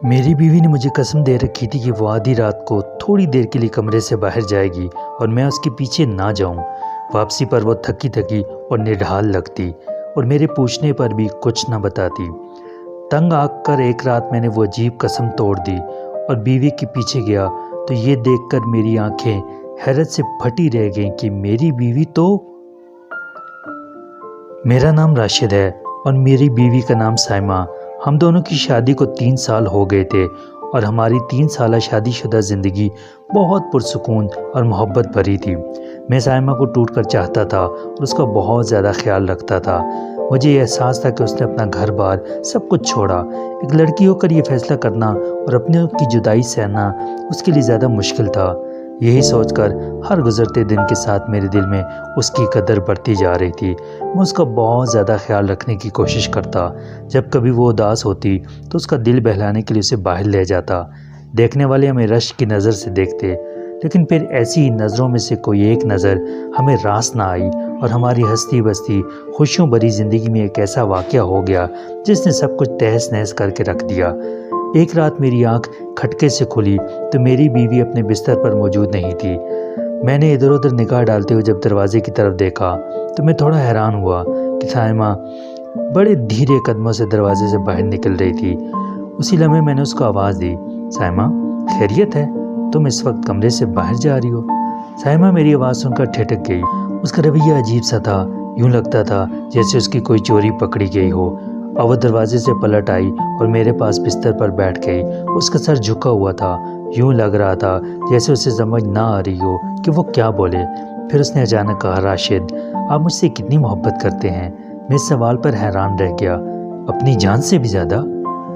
میری بیوی نے مجھے قسم دے رکھی تھی کہ وہ آدھی رات کو تھوڑی دیر کے لیے کمرے سے باہر جائے گی اور میں اس کے پیچھے نہ جاؤں۔ واپسی پر وہ تھکی تھکی اور نڈھال لگتی اور میرے پوچھنے پر بھی کچھ نہ بتاتی۔ تنگ آ کر ایک رات میں نے وہ عجیب قسم توڑ دی اور بیوی کے پیچھے گیا تو یہ دیکھ کر میری آنکھیں حیرت سے پھٹی رہ گئیں کہ میری بیوی تو… میرا نام راشد ہے اور میری بیوی کا نام سائمہ۔ ہم دونوں کی شادی کو 3 سال ہو گئے تھے اور ہماری 3 سالہ شادی شدہ زندگی بہت پرسکون اور محبت بھری تھی۔ میں سائمہ کو ٹوٹ کر چاہتا تھا اور اس کا بہت زیادہ خیال رکھتا تھا۔ مجھے یہ احساس تھا کہ اس نے اپنا گھر بار سب کچھ چھوڑا۔ ایک لڑکی ہو کر یہ فیصلہ کرنا اور اپنے کی جدائی سہنا اس کے لیے زیادہ مشکل تھا۔ یہی سوچ کر ہر گزرتے دن کے ساتھ میرے دل میں اس کی قدر بڑھتی جا رہی تھی۔ میں اس کا بہت زیادہ خیال رکھنے کی کوشش کرتا۔ جب کبھی وہ اداس ہوتی تو اس کا دل بہلانے کے لیے اسے باہر لے جاتا۔ دیکھنے والے ہمیں رشک کی نظر سے دیکھتے، لیکن پھر ایسی ہی نظروں میں سے کوئی ایک نظر ہمیں راس نہ آئی اور ہماری ہستی بستی خوشیوں بھری زندگی میں ایک ایسا واقعہ ہو گیا جس نے سب کچھ تہس نہس کر کے رکھ دیا۔ ایک رات میری آنکھ کھٹکے سے کھلی تو میری بیوی اپنے بستر پر موجود نہیں تھی۔ میں نے ادھر ادھر نگاہ ڈالتے ہوئے جب دروازے کی طرف دیکھا تو میں تھوڑا حیران ہوا کہ سائمہ بڑے دھیرے قدموں سے دروازے سے باہر نکل رہی تھی۔ اسی لمحے میں نے اس کو آواز دی، سائمہ خیریت ہے؟ تم اس وقت کمرے سے باہر جا رہی ہو؟ سائمہ میری آواز سن کر ٹھٹک گئی۔ اس کا رویہ عجیب سا تھا، یوں لگتا تھا جیسے اس کی کوئی چوری پکڑی گئی ہو۔ اور وہ دروازے سے پلٹ آئی اور میرے پاس بستر پر بیٹھ گئی۔ اس کا سر جھکا ہوا تھا، یوں لگ رہا تھا جیسے اسے سمجھ نہ آ رہی ہو کہ وہ کیا بولے۔ پھر اس نے اچانک کہا، راشد آپ مجھ سے کتنی محبت کرتے ہیں؟ میں اس سوال پر حیران رہ گیا۔ اپنی جان سے بھی زیادہ؟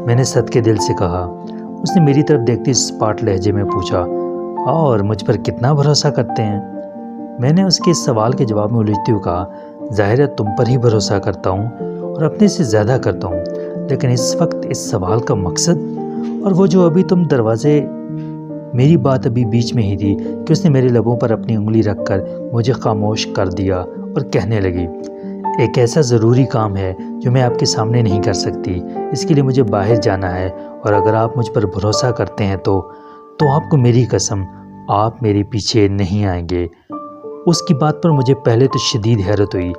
میں نے صدقے دل سے کہا۔ اس نے میری طرف دیکھتے سپاٹ لہجے میں پوچھا، اور مجھ پر کتنا بھروسہ کرتے ہیں؟ میں نے اس کے اس سوال کے جواب میں الجھتے ہوئے کہا، ظاہر ہے تم پر ہی بھروسہ کرتا ہوں اور اپنے سے زیادہ کرتا ہوں، لیکن اس وقت اس سوال کا مقصد اور وہ جو ابھی تم دروازے… میری بات ابھی بیچ میں ہی تھی کہ اس نے میرے لبوں پر اپنی انگلی رکھ کر مجھے خاموش کر دیا اور کہنے لگی، ایک ایسا ضروری کام ہے جو میں آپ کے سامنے نہیں کر سکتی۔ اس کے لیے مجھے باہر جانا ہے اور اگر آپ مجھ پر بھروسہ کرتے ہیں تو آپ کو میری قسم آپ میرے پیچھے نہیں آئیں گے۔ اس کی بات پر مجھے پہلے تو شدید حیرت ہوئی،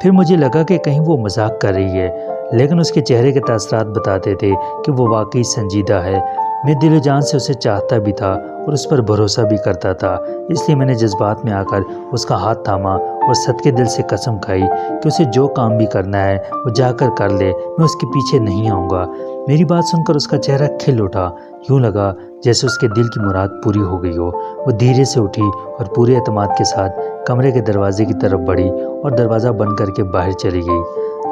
پھر مجھے لگا کہ کہیں وہ مذاق کر رہی ہے، لیکن اس کے چہرے کے تاثرات بتاتے تھے کہ وہ واقعی سنجیدہ ہے۔ میں دل و جان سے اسے چاہتا بھی تھا اور اس پر بھروسہ بھی کرتا تھا، اس لیے میں نے جذبات میں آ کر اس کا ہاتھ تھاما اور صدقے دل سے قسم کھائی کہ اسے جو کام بھی کرنا ہے وہ جا کر لے، میں اس کے پیچھے نہیں آؤں گا۔ میری بات سن کر اس کا چہرہ کھل اٹھا، یوں لگا جیسے اس کے دل کی مراد پوری ہو گئی ہو۔ وہ دھیرے سے اٹھی اور پورے اعتماد کے ساتھ کمرے کے دروازے کی طرف بڑھی اور دروازہ بند کر کے باہر چلی گئی۔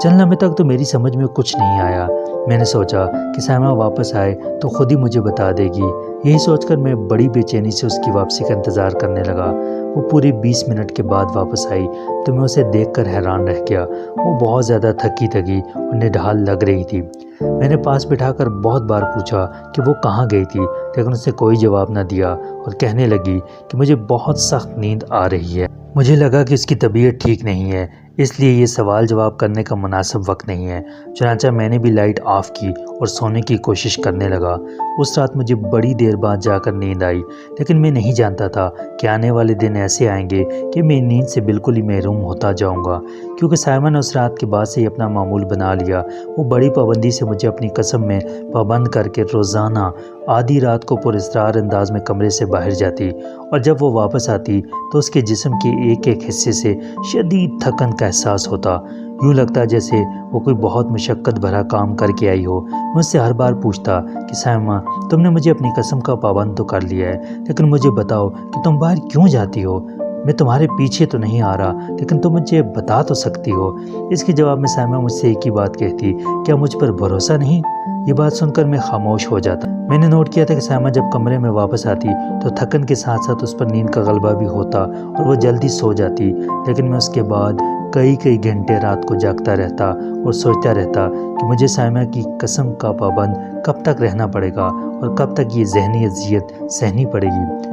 چند لمحے تک تو میری سمجھ میں کچھ نہیں آیا۔ میں نے سوچا کہ سائمہ واپس آئے تو خود ہی مجھے بتا دے گی۔ یہی سوچ کر میں بڑی بے چینی سے اس کی واپسی کا انتظار کرنے لگا۔ وہ پورے 20 منٹ کے بعد واپس آئی تو میں اسے دیکھ کر حیران رہ گیا۔ وہ بہت زیادہ تھکی اور نڈھال لگ رہی تھی۔ میں نے پاس بٹھا کر بہت بار پوچھا کہ وہ کہاں گئی تھی، لیکن اس نے کوئی جواب نہ دیا اور کہنے لگی کہ مجھے بہت سخت نیند آ رہی ہے۔ مجھے لگا کہ اس کی طبیعت ٹھیک نہیں ہے، اس لیے یہ سوال جواب کرنے کا مناسب وقت نہیں ہے۔ چنانچہ میں نے بھی لائٹ آف کی اور سونے کی کوشش کرنے لگا۔ اس رات مجھے بڑی دیر بعد جا کر نیند آئی، لیکن میں نہیں جانتا تھا کہ آنے والے دن ایسے آئیں گے کہ میں نیند سے بالکل ہی محروم ہوتا جاؤں گا، کیونکہ سائمہ نے اس رات کے بعد سے ہی اپنا معمول بنا لیا۔ وہ بڑی پابندی سے مجھے اپنی قسم میں پابند کر کے روزانہ آدھی رات کو پراسرار انداز میں کمرے سے باہر جاتی، اور جب وہ واپس آتی تو اس کے جسم کے ایک ایک حصے سے شدید تھکن کا احساس ہوتا، یوں لگتا جیسے وہ کوئی بہت مشقت بھرا کام کر کے آئی ہو۔ میں اس سے ہر بار پوچھتا کہ سائمہ تم نے مجھے اپنی قسم کا پابند تو کر لیا ہے، لیکن مجھے بتاؤ کہ تم باہر کیوں جاتی ہو؟ میں تمہارے پیچھے تو نہیں آ رہا، لیکن تم مجھے بتا تو سکتی ہو۔ اس کے جواب میں سائمہ مجھ سے ایک ہی بات کہتی، کیا مجھ پر بھروسہ نہیں؟ یہ بات سن کر میں خاموش ہو جاتا۔ میں نے نوٹ کیا تھا کہ سائمہ جب کمرے میں واپس آتی تو تھکن کے ساتھ ساتھ اس پر نیند کا غلبہ بھی ہوتا اور وہ جلدی سو جاتی، لیکن میں اس کے بعد کئی گھنٹے رات کو جاگتا رہتا اور سوچتا رہتا کہ مجھے سائمہ کی قسم کا پابند کب تک رہنا پڑے گا اور کب تک یہ ذہنی اذیت سہنی پڑے گی۔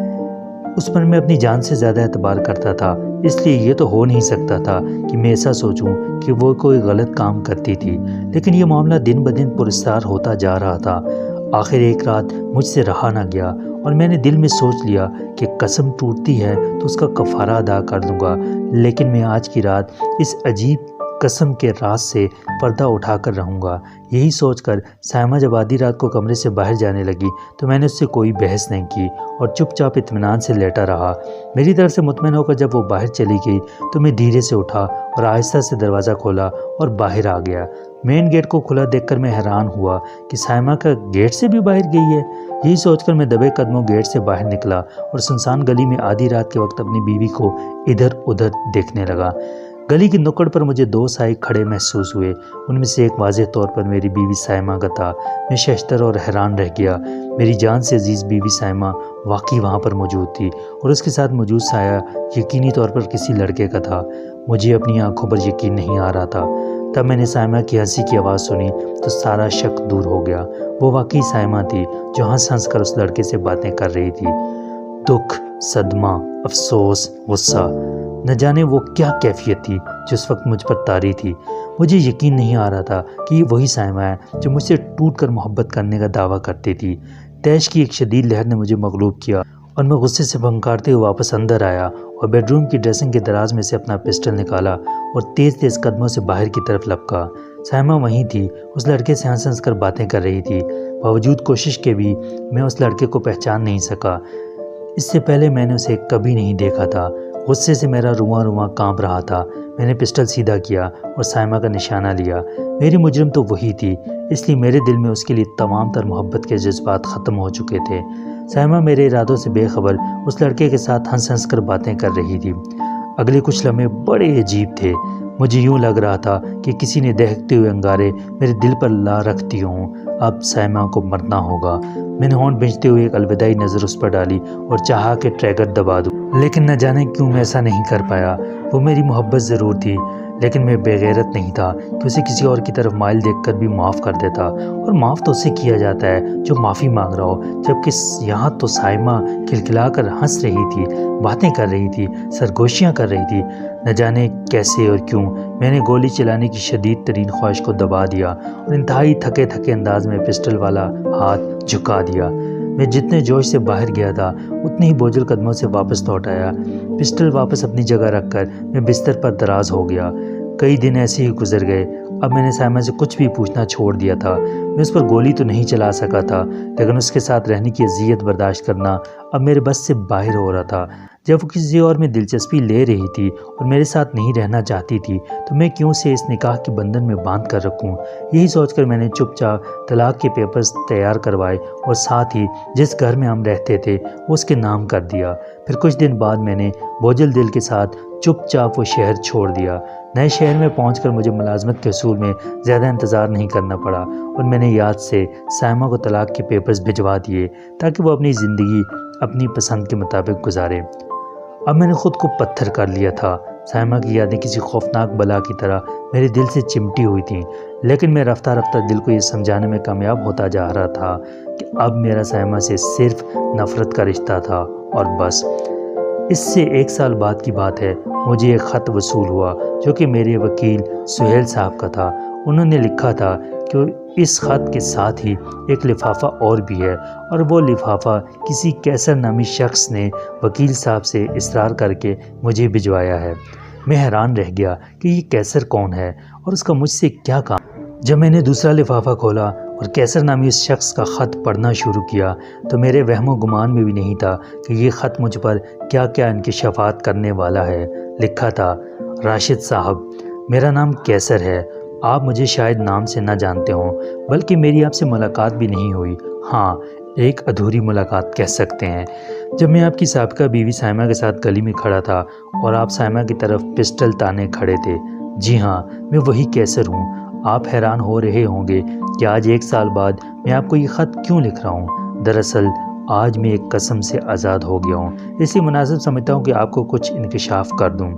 اس پر میں اپنی جان سے زیادہ اعتبار کرتا تھا، اس لیے یہ تو ہو نہیں سکتا تھا کہ میں ایسا سوچوں کہ وہ کوئی غلط کام کرتی تھی، لیکن یہ معاملہ دن بدن پراسرار ہوتا جا رہا تھا۔ آخر ایک رات مجھ سے رہا نہ گیا اور میں نے دل میں سوچ لیا کہ قسم ٹوٹتی ہے تو اس کا کفارہ ادا کر دوں گا، لیکن میں آج کی رات اس عجیب قسم کے راز سے پردہ اٹھا کر رہوں گا۔ یہی سوچ کر سائمہ جب آدھی رات کو کمرے سے باہر جانے لگی تو میں نے اس سے کوئی بحث نہیں کی اور چپ چاپ اطمینان سے لیٹا رہا۔ میری طرف سے مطمئن ہو کر جب وہ باہر چلی گئی تو میں دھیرے سے اٹھا اور آہستہ سے دروازہ کھولا اور باہر آ گیا۔ مین گیٹ کو کھلا دیکھ کر میں حیران ہوا کہ سائمہ کا گیٹ سے بھی باہر گئی ہے۔ یہی سوچ کر میں دبے قدموں گیٹ سے باہر نکلا اور سنسان گلی میں آدھی رات کے وقت اپنی بیوی کو ادھر ادھر دیکھنے لگا۔ گلی کی نکڑ پر مجھے دو سائے کھڑے محسوس ہوئے، ان میں سے ایک واضح طور پر میری بیوی سائمہ کا تھا۔ میں ششدر اور حیران رہ گیا۔ میری جان سے عزیز بیوی سائمہ واقعی وہاں پر موجود تھی اور اس کے ساتھ موجود سایہ یقینی طور پر کسی لڑکے کا تھا۔ مجھے اپنی آنکھوں پر یقین نہیں آ رہا تھا۔ تب میں نے سائمہ کی ہنسی کی آواز سنی تو سارا شک دور ہو گیا۔ وہ واقعی سائمہ تھی جو ہنس ہنس کر اس لڑکے سے باتیں کر رہی تھی۔ دکھ، صدمہ، افسوس، غصہ، نہ جانے وہ کیا کیفیت تھی جو اس وقت مجھ پر طاری تھی۔ مجھے یقین نہیں آ رہا تھا کہ یہ وہی سائمہ ہے جو مجھ سے ٹوٹ کر محبت کرنے کا دعویٰ کرتی تھی۔ تیش کی ایک شدید لہر نے مجھے مغلوب کیا اور میں غصے سے پھنکارتے ہوئے واپس اندر آیا اور بیڈ روم کی ڈریسنگ کے دراز میں سے اپنا پسٹل نکالا اور تیز تیز قدموں سے باہر کی طرف لپکا۔ سائمہ وہیں تھی، اس لڑکے سے ہنس ہنس کر باتیں کر رہی تھی۔ باوجود کوشش کے بھی میں اس لڑکے کو پہچان نہیں سکا۔ اس سے پہلے میں نے اسے کبھی نہیں دیکھا تھا۔ غصے سے میرا رواں رواں کانپ رہا تھا۔ میں نے پسٹل سیدھا کیا اور سائمہ کا نشانہ لیا۔ میری مجرم تو وہی تھی، اس لیے میرے دل میں اس کے لیے تمام تر محبت کے جذبات ختم ہو چکے تھے۔ سائمہ میرے ارادوں سے بے خبر اس لڑکے کے ساتھ ہنس ہنس کر باتیں کر رہی تھی۔ اگلے کچھ لمحے بڑے عجیب تھے۔ مجھے یوں لگ رہا تھا کہ کسی نے دہکتے ہوئے انگارے میرے دل پر لا رکھ دیے ہوں۔ اب سائمہ کو مرنا ہوگا۔ میں نے ہونٹ بھینچتے ہوئے ایک الوداعی نظر اس پر ڈالی اور چاہا کہ ٹریگر دبا دوں، لیکن نہ جانے کیوں میں ایسا نہیں کر پایا۔ وہ میری محبت ضرور تھی، لیکن میں بے غیرت نہیں تھا کہ اسے کسی اور کی طرف مائل دیکھ کر بھی معاف کر دیتا، اور معاف تو اسے کیا جاتا ہے جو معافی مانگ رہا ہو، جبکہ یہاں تو سائمہ کھلکھلا کر ہنس رہی تھی، باتیں کر رہی تھی، سرگوشیاں کر رہی تھی۔ نہ جانے کیسے اور کیوں میں نے گولی چلانے کی شدید ترین خواہش کو دبا دیا اور انتہائی تھکے تھکے انداز میں پسٹل والا ہاتھ جھکا دیا۔ میں جتنے جوش سے باہر گیا تھا اتنے ہی بوجھل قدموں سے واپس لوٹ آیا۔ پسٹل واپس اپنی جگہ رکھ کر میں بستر پر دراز ہو گیا۔ کئی دن ایسے ہی گزر گئے۔ اب میں نے سائمہ سے کچھ بھی پوچھنا چھوڑ دیا تھا۔ میں اس پر گولی تو نہیں چلا سکا تھا، لیکن اس کے ساتھ رہنے کی اذیت برداشت کرنا اب میرے بس سے باہر ہو رہا تھا۔ جب وہ کسی اور میں دلچسپی لے رہی تھی اور میرے ساتھ نہیں رہنا چاہتی تھی تو میں کیوں سے اس نکاح کے بندھن میں باندھ کر رکھوں۔ یہی سوچ کر میں نے چپ چاپ طلاق کے پیپرز تیار کروائے اور ساتھ ہی جس گھر میں ہم رہتے تھے وہ اس کے نام کر دیا۔ پھر کچھ دن بعد میں نے بوجھل دل کے ساتھ چپ چاپ وہ شہر چھوڑ دیا۔ نئے شہر میں پہنچ کر مجھے ملازمت کے حصول میں زیادہ انتظار نہیں کرنا پڑا اور میں نے یاد سے سائمہ کو طلاق کے پیپرز بھجوا دیے تاکہ وہ اپنی زندگی اپنی پسند کے مطابق گزارے۔ اب میں نے خود کو پتھر کر لیا تھا۔ سائمہ کی یادیں کسی خوفناک بلا کی طرح میرے دل سے چمٹی ہوئی تھیں، لیکن میں رفتہ رفتہ دل کو یہ سمجھانے میں کامیاب ہوتا جا رہا تھا کہ اب میرا سائمہ سے صرف نفرت کا رشتہ تھا اور بس۔ اس سے 1 سال بعد کی بات ہے، مجھے ایک خط وصول ہوا جو کہ میرے وکیل سہیل صاحب کا تھا۔ انہوں نے لکھا تھا کہ اس خط کے ساتھ ہی ایک لفافہ اور بھی ہے، اور وہ لفافہ کسی کیسر نامی شخص نے وکیل صاحب سے اصرار کر کے مجھے بھجوایا ہے۔ میں حیران رہ گیا کہ یہ کیسر کون ہے اور اس کا مجھ سے کیا کام۔ جب میں نے دوسرا لفافہ کھولا اور کیسر نامی اس شخص کا خط پڑھنا شروع کیا تو میرے وہم و گمان میں بھی نہیں تھا کہ یہ خط مجھ پر کیا کیا انکشافات کرنے والا ہے۔ لکھا تھا، راشد صاحب، میرا نام کیسر ہے۔ آپ مجھے شاید نام سے نہ جانتے ہوں، بلکہ میری آپ سے ملاقات بھی نہیں ہوئی۔ ہاں، ایک ادھوری ملاقات کہہ سکتے ہیں۔ جب میں آپ کی سابقہ بیوی سائمہ کے ساتھ گلی میں کھڑا تھا اور آپ سائمہ کی طرف پسٹل تانے کھڑے تھے۔ جی ہاں، میں وہی کیسر ہوں۔ آپ حیران ہو رہے ہوں گے کہ آج 1 سال بعد میں آپ کو یہ خط کیوں لکھ رہا ہوں۔ دراصل آج میں ایک قسم سے آزاد ہو گیا ہوں، اس لیے مناسب سمجھتا ہوں کہ آپ کو کچھ انکشاف کر دوں۔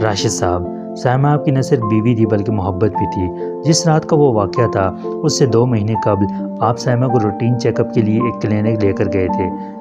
راشد صاحب، سائمہ آپ کی نہ صرف بیوی تھی بلکہ محبت بھی تھی۔ جس رات کا وہ واقعہ تھا اس سے 2 مہینے قبل آپ سائمہ کو روٹین چیک اپ کے لیے ایک کلینک لے کر گئے تھے۔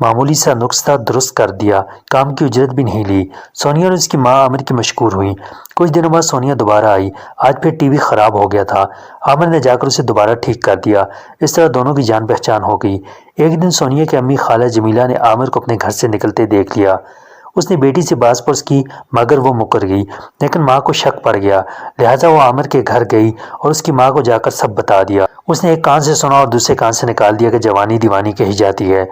معمولی سا نسخہ درست کر دیا، کام کی اجرت بھی نہیں لی۔ سونیا اور اس کی ماں عامر کی مشکور ہوئیں۔ کچھ دنوں بعد سونیا دوبارہ آئی۔ آج پھر ٹی وی خراب ہو گیا تھا۔ عامر نے جا کر اسے دوبارہ ٹھیک کر دیا۔ اس طرح دونوں کی جان پہچان ہو گئی۔ ایک دن سونیا کی امی خالہ جمیلہ نے عامر کو اپنے گھر سے نکلتے دیکھ لیا۔ اس نے بیٹی سے باز پرس کی مگر وہ مکر گئی، لیکن ماں کو شک پڑ گیا، لہٰذا وہ عامر کے گھر گئی اور اس کی ماں کو جا کر سب بتا دیا۔ اس نے ایک کان سے سنا اور دوسرے کان سے نکال دیا کہ جوانی دیوانی کہی جاتی ہے۔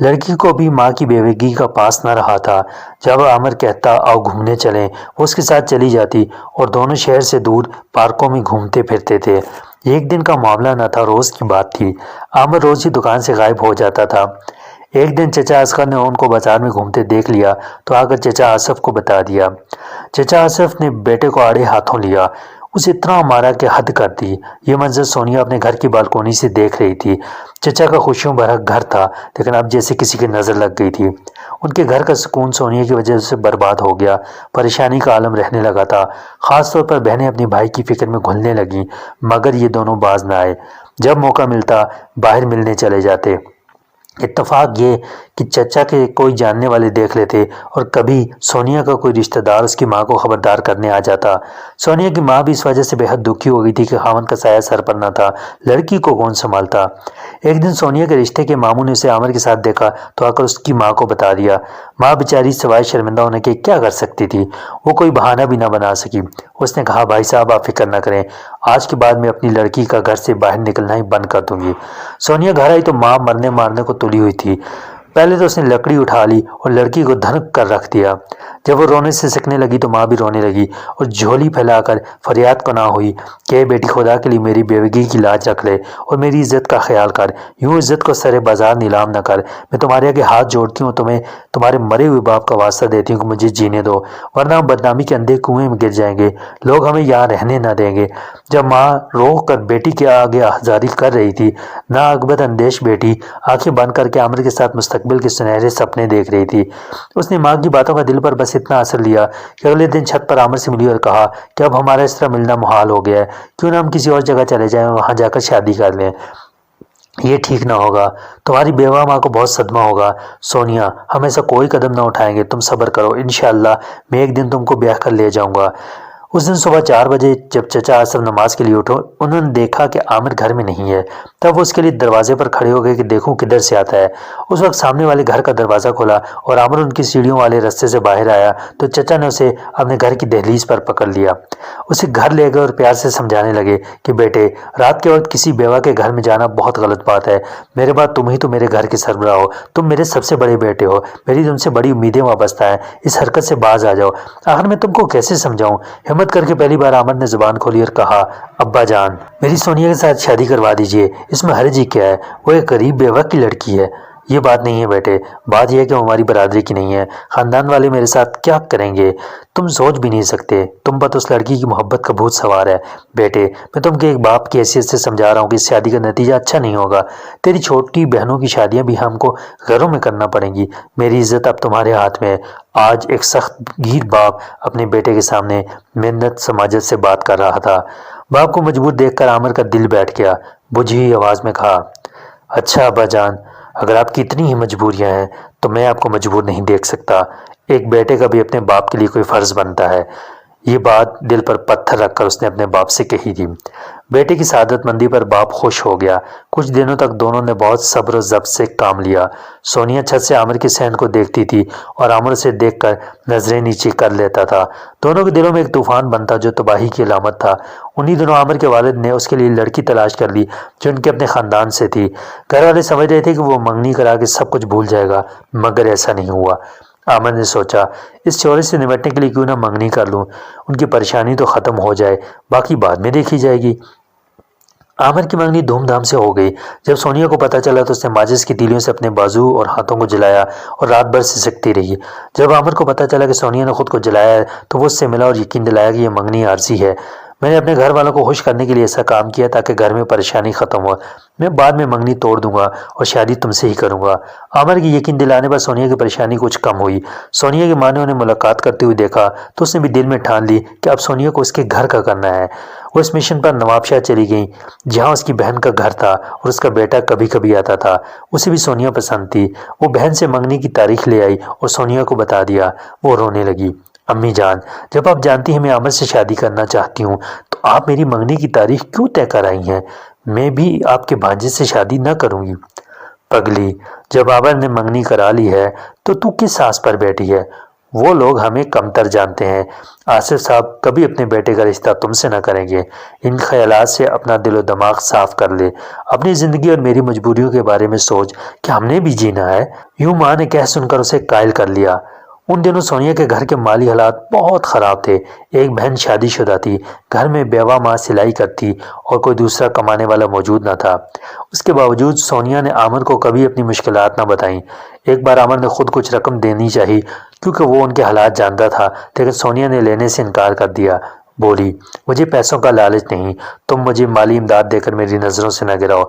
لڑکی کو بھی ماں کی بیوگی کا پاس نہ رہا تھا۔ جب عامر کہتا آؤ گھومنے چلیں، وہ اس کے ساتھ چلی جاتی اور دونوں شہر سے دور پارکوں میں گھومتے پھرتے تھے۔ ایک دن کا معاملہ نہ تھا، روز کی بات تھی۔ عامر روز ہی دکان سے غائب ہو جاتا تھا۔ ایک دن چچا اصغر نے ان کو بازار میں گھومتے دیکھ لیا تو آ کر چچا آصف کو بتا دیا۔ چچا آصف نے بیٹے کو آڑے ہاتھوں لیا، اسے اتنا مارا کہ حد کر دی۔ یہ منظر سونیا اپنے گھر کی بالکونی سے دیکھ رہی تھی۔ چچا کا خوشیوں بھرا گھر تھا، لیکن اب جیسے کسی کی نظر لگ گئی تھی۔ ان کے گھر کا سکون سونیا کی وجہ سے برباد ہو گیا۔ پریشانی کا عالم رہنے لگا تھا۔ خاص طور پر بہنیں اپنی بھائی کی فکر میں گھلنے لگیں، مگر یہ دونوں باز نہ آئے۔ جب موقع ملتا باہر ملنے چلے جاتے۔ اتفاق یہ کہ چچا کے کوئی جاننے والے دیکھ لیتے اور کبھی سونیا کا کوئی رشتہ دار اس کی ماں کو خبردار کرنے آ جاتا۔ سونیا کی ماں بھی اس وجہ سے بے حد دکھی ہو گئی تھی کہ خاوند کا سایہ سر پر نہ تھا، لڑکی کو کون سنبھالتا۔ ایک دن سونیا کے رشتے کے ماموں نے اسے عامر کے ساتھ دیکھا تو آ کر اس کی ماں کو بتا دیا۔ ماں بیچاری سوائے شرمندہ ہونے کے کیا کر سکتی تھی، وہ کوئی بہانہ بھی نہ بنا سکی۔ اس نے کہا بھائی صاحب آپ فکر نہ کریں، آج کے بعد میں اپنی لڑکی کا گھر سے باہر نکلنا ہی بند کر دوں گی۔ سونیا گھر آئی تو ماں مرنے مارنے کو تلی ہوئی تھی۔ پہلے تو اس نے لکڑی اٹھا لی اور لڑکی کو دھنک کر رکھ دیا۔ جب وہ رونے سے سکنے لگی تو ماں بھی رونے لگی اور جھولی پھیلا کر فریاد پناہ ہوئی کہ اے بیٹی خدا کے لیے میری بیوگی کی لاج رکھ لے اور میری عزت کا خیال کر، یوں عزت کو سرے بازار نیلام نہ کر۔ میں تمہارے آگے ہاتھ جوڑتی ہوں، تمہیں تمہارے مرے ہوئے باپ کا واسطہ دیتی ہوں کہ مجھے جینے دو، ورنہ ہم بدنامی کے اندھے کنویں میں گر جائیں گے، لوگ ہمیں یہاں رہنے نہ دیں گے۔ جب ماں رو کر بیٹی کے آگے آہذاری کر رہی تھی، نا عاقبت اندیش بیٹی آنکھیں بند کر کے عامر کے ساتھ مستقبل کے سنہرے سپنے دیکھ رہی تھی۔ اس نے ماں کی باتوں کا دل پر بس اتنا اثر لیا کہ اگلے دن چھت پر عامر سے ملی اور کہا کہ اب ہمارا اس طرح ملنا محال ہو گیا ہے، کیوں نہ ہم کسی اور جگہ چلے جائیں اور وہاں جا کر شادی کر لیں۔ یہ ٹھیک نہ ہوگا، تمہاری بیوہ ماں کو بہت صدمہ ہوگا۔ سونیا ہم ایسا کوئی قدم نہ اٹھائیں گے، تم صبر کرو، انشاءاللہ میں ایک دن تم کو بیاہ کر لے جاؤں گا۔ اس دن صبح 4 بجے جب چچا آصف نماز کے لیے اٹھو، انہوں نے دیکھا کہ عامر گھر میں نہیں ہے۔ تب وہ اس کے لیے دروازے پر کھڑے ہو گئے کہ دیکھوں کدھر سے آتا ہے۔ اس وقت سامنے والے گھر کا دروازہ کھولا اور عامر ان کی سیڑھیوں والے رستے سے باہر آیا تو چچا نے اسے اپنے گھر کی دہلیز پر پکڑ لیا، اسے گھر لے گئے اور پیار سے سمجھانے لگے کہ بیٹے رات کے وقت کسی بیوہ کے گھر میں جانا بہت غلط بات ہے، میرے بعد تم ہی تو میرے گھر کے سربراہ ہو، تم میرے سب سے بڑے بیٹے ہو، میری تم سے بڑی امیدیں وابستہ ہیں، اس حرکت سے باز آ جاؤ۔ آخر میں تم کو کیسے سمجھاؤں؟ ہمت کر کے پہلی بار عامر نے زبان کھولی اور کہا ابا جان میری سونیا کے ساتھ شادی کروا دیجئے، اس میں حرج ہی کیا ہے، وہ ایک غریب بیوہ کی لڑکی ہے۔ یہ بات نہیں ہے بیٹے، بات یہ ہے کہ وہ ہماری برادری کی نہیں ہے، خاندان والے میرے ساتھ کیا کریں گے تم سوچ بھی نہیں سکتے، تم پر اس لڑکی کی محبت کا بھوت سوار ہے۔ بیٹے میں تم کے ایک باپ کی حیثیت سے سمجھا رہا ہوں کہ اس شادی کا نتیجہ اچھا نہیں ہوگا، تیری چھوٹی بہنوں کی شادیاں بھی ہم کو گھروں میں کرنا پڑیں گی، میری عزت اب تمہارے ہاتھ میں ہے۔ آج ایک سخت گیر باپ اپنے بیٹے کے سامنے محنت سماجت سے بات کر رہا تھا۔ باپ کو مجبور دیکھ کر عامر کا دل بیٹھ گیا، بجھی ہوئی آواز میں کہا اچھا ابا جان، اگر آپ کی اتنی ہی مجبوریاں ہیں تو میں آپ کو مجبور نہیں دیکھ سکتا، ایک بیٹے کا بھی اپنے باپ کے لیے کوئی فرض بنتا ہے۔ یہ بات دل پر پتھر رکھ کر اس نے اپنے باپ سے کہی تھی۔ بیٹے کی سعادت مندی پر باپ خوش ہو گیا۔ کچھ دنوں تک دونوں نے بہت صبر و ضبط سے کام لیا۔ سونیا چھت سے عامر کے صحن کو دیکھتی تھی اور عامر سے دیکھ کر نظریں نیچے کر لیتا تھا۔ دونوں کے دلوں میں ایک طوفان بنتا جو تباہی کی علامت تھا۔ انہی دنوں عامر کے والد نے اس کے لیے لڑکی تلاش کر لی جو ان کے اپنے خاندان سے تھی۔ گھر والے سمجھ رہے تھے کہ وہ منگنی کرا کے سب کچھ بھول جائے گا، مگر ایسا نہیں ہوا۔ عامر نے سوچا اس چورے سے نمٹنے کے لیے کیوں نہ منگنی کر لوں، ان کی پریشانی تو ختم ہو جائے، باقی بعد میں دیکھی جائے گی۔ عامر کی منگنی دھوم دھام سے ہو گئی۔ جب سونیا کو پتہ چلا تو اس نے ماچس کی تیلیوں سے اپنے بازو اور ہاتھوں کو جلایا اور رات بھر سسکتی رہی۔ جب عامر کو پتہ چلا کہ سونیا نے خود کو جلایا ہے تو وہ اس سے ملا اور یقین دلایا کہ یہ منگنی عارضی ہے، میں نے اپنے گھر والوں کو خوش کرنے کے لیے ایسا کام کیا تاکہ گھر میں پریشانی ختم ہو۔ میں بعد میں منگنی توڑ دوں گا اور شادی تم سے ہی کروں گا۔ عامر کی یقین دلانے پر سونیا کی پریشانی کچھ کم ہوئی۔ سونیا کی ماں نے انہیں ملاقات کرتے ہوئے دیکھا تو اس نے بھی دل میں ٹھان لی کہ اب سونیا کو اس کے گھر کا کرنا ہے۔ وہ اس مشن پر نواب شاہ چلی گئیں جہاں اس کی بہن کا گھر تھا اور اس کا بیٹا کبھی کبھی آتا تھا۔ اسے بھی سونیا پسند تھی۔ وہ بہن سے منگنی کی تاریخ لے آئی اور سونیا کو بتا دیا۔ وہ رونے لگی۔ امی جان، جب آپ جانتی ہیں میں عامر سے شادی کرنا چاہتی ہوں تو آپ میری منگنی کی تاریخ کیوں طے کر آئی ہیں؟ میں بھی آپ کے بھانجے سے شادی نہ کروں گی۔ پگلی، جب عامر نے منگنی کرا لی ہے تو کس آس پر بیٹھی ہے؟ وہ لوگ ہمیں کمتر جانتے ہیں۔ آصف صاحب کبھی اپنے بیٹے کا رشتہ تم سے نہ کریں گے۔ ان خیالات سے اپنا دل و دماغ صاف کر لے۔ اپنی زندگی اور میری مجبوریوں کے بارے میں سوچ کہ ہم نے بھی جینا ہے۔ یوں ماں نے کہہ سن کر اسے قائل کر لیا۔ ان دنوں سونیا کے گھر کے مالی حالات بہت خراب تھے۔ ایک بہن شادی شدہ تھی، گھر میں بیوہ ماں سلائی کرتی اور کوئی دوسرا کمانے والا موجود نہ تھا۔ اس کے باوجود سونیا نے عامر کو کبھی اپنی مشکلات نہ بتائیں۔ ایک بار عامر نے خود کچھ رقم دینی چاہی کیونکہ وہ ان کے حالات جانتا تھا، لیکن سونیا نے لینے سے انکار کر دیا۔ بولی، مجھے پیسوں کا لالچ نہیں، تم مجھے مالی امداد دے کر میری نظروں سے نہ گراؤ۔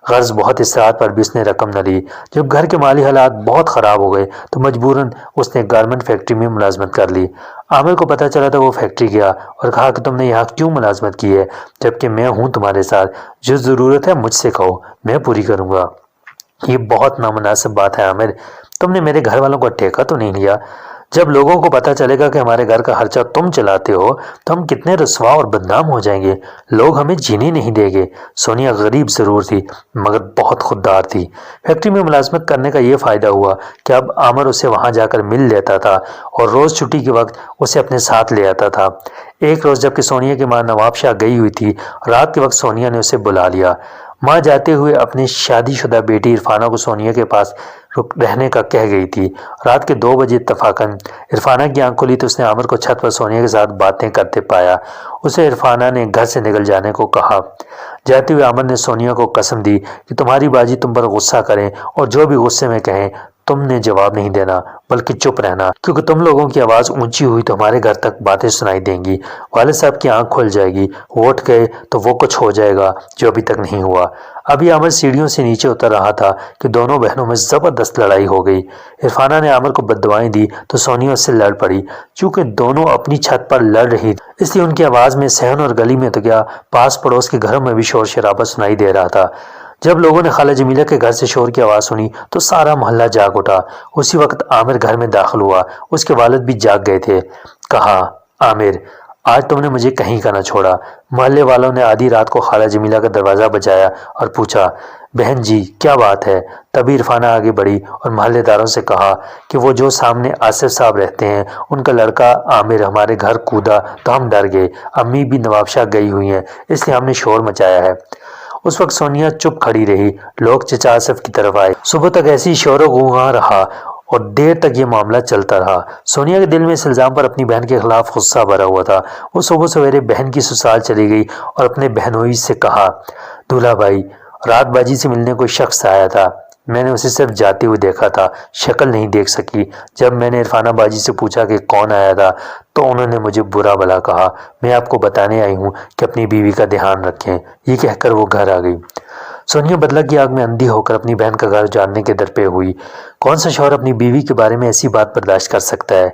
غرض بہت اصرار پر بھی اس نے رقم نہ لی۔ جب گھر کے مالی حالات بہت خراب ہو گئے تو مجبوراً اس نے گارمنٹ فیکٹری میں ملازمت کر لی۔ عامر کو پتہ چلا تو وہ فیکٹری گیا اور کہا کہ تم نے یہاں کیوں ملازمت کی ہے جبکہ میں ہوں تمہارے ساتھ؟ جو ضرورت ہے مجھ سے کہو، میں پوری کروں گا۔ یہ بہت نامناسب بات ہے عامر، تم نے میرے گھر والوں کا ٹھیکہ تو نہیں لیا؟ جب لوگوں کو پتہ چلے گا کہ ہمارے گھر کا خرچہ تم چلاتے ہو تو ہم کتنے رسوا اور بدنام ہو جائیں گے، لوگ ہمیں جینے نہیں دیں گے۔ سونیا غریب ضرور تھی مگر بہت خوددار تھی۔ فیکٹری میں ملازمت کرنے کا یہ فائدہ ہوا کہ اب عامر اسے وہاں جا کر مل لیتا تھا اور روز چھٹی کے وقت اسے اپنے ساتھ لے آتا تھا۔ ایک روز جبکہ سونیا کی ماں نواب شاہ گئی ہوئی تھی، رات کے وقت سونیا نے اسے بلا لیا۔ ماں جاتے ہوئے اپنی شادی شدہ بیٹی عرفانہ کو سونیا کے پاس رہنے کا کہہ گئی تھی۔ رات کے 2 بجے اتفاقاً عرفانہ کی آنکھ کھلی تو اس نے عامر کو چھت پر سونیا کے ساتھ باتیں کرتے پایا۔ اسے عرفانہ نے گھر سے نکل جانے کو کہا۔ جاتے ہوئے عامر نے سونیا کو قسم دی کہ تمہاری باجی تم پر غصہ کریں اور جو بھی غصے میں کہیں تم نے جواب نہیں دینا بلکہ چپ رہنا، کیونکہ تم لوگوں کی آواز اونچی ہوئی تو ہمارے گھر تک باتیں سنائی دیں گی، والد صاحب کی آنکھ کھل جائے گی، وہ اٹھ گئے تو وہ کچھ ہو جائے گا جو ابھی تک نہیں ہوا۔ ابھی عامر سیڑھیوں سے نیچے اتر رہا تھا کہ دونوں بہنوں میں زبردست لڑائی ہو گئی۔ عرفانہ نے عامر کو بددعائیں دی تو سونیا اس سے لڑ پڑی۔ چونکہ دونوں اپنی چھت پر لڑ رہی اس لیے ان کی آواز میں صحن اور گلی میں تو کیا پاس پڑوس کے گھروں میں بھی شور شرابہ سنائی دے رہا تھا۔ جب لوگوں نے خالہ جمیلہ کے گھر سے شور کی آواز سنی تو سارا محلہ جاگ اٹھا۔ اسی وقت عامر گھر میں داخل ہوا۔ اس کے والد بھی جاگ گئے تھے۔ کہا، عامر، آج تم نے مجھے کہیں کا نہ چھوڑا۔ محلے والوں نے آدھی رات کو خالہ جمیلہ کا دروازہ بجایا اور پوچھا، بہن جی کیا بات ہے؟ تبھی عرفانہ آگے بڑھی اور محلے داروں سے کہا کہ وہ جو سامنے آصف صاحب رہتے ہیں ان کا لڑکا عامر ہمارے گھر کودا تو ہم ڈر گئے۔ امی بھی نواب شاہ گئی ہوئی ہیں اس لیے ہم نے شور مچایا ہے۔ اس وقت سونیا چپ کھڑی رہی۔ لوگ چچا آصف کی طرف آئے۔ صبح تک ایسی شور و غوغا رہا اور دیر تک یہ معاملہ چلتا رہا۔ سونیا کے دل میں اس الزام پر اپنی بہن کے خلاف غصہ بھرا ہوا تھا۔ وہ صبح سویرے بہن کی سسرال چلی گئی اور اپنے بہنوئی سے کہا، دولہا بھائی، رات باجی سے ملنے کوئی شخص آیا تھا، میں نے اسے صرف جاتے ہوئے دیکھا تھا، شکل نہیں دیکھ سکی۔ جب میں نے عرفانہ باجی سے پوچھا کہ کون آیا تھا تو انہوں نے مجھے برا بھلا کہا۔ میں آپ کو بتانے آئی ہوں کہ اپنی بیوی کا دھیان رکھیں۔ یہ کہہ کر وہ گھر آ گئی۔ سونیا بدلہ کی آگ میں اندھی ہو کر اپنی بہن کا گھر جاننے کے درپے ہوئی۔ کون سا شوہر اپنی بیوی کے بارے میں ایسی بات برداشت کر سکتا ہے؟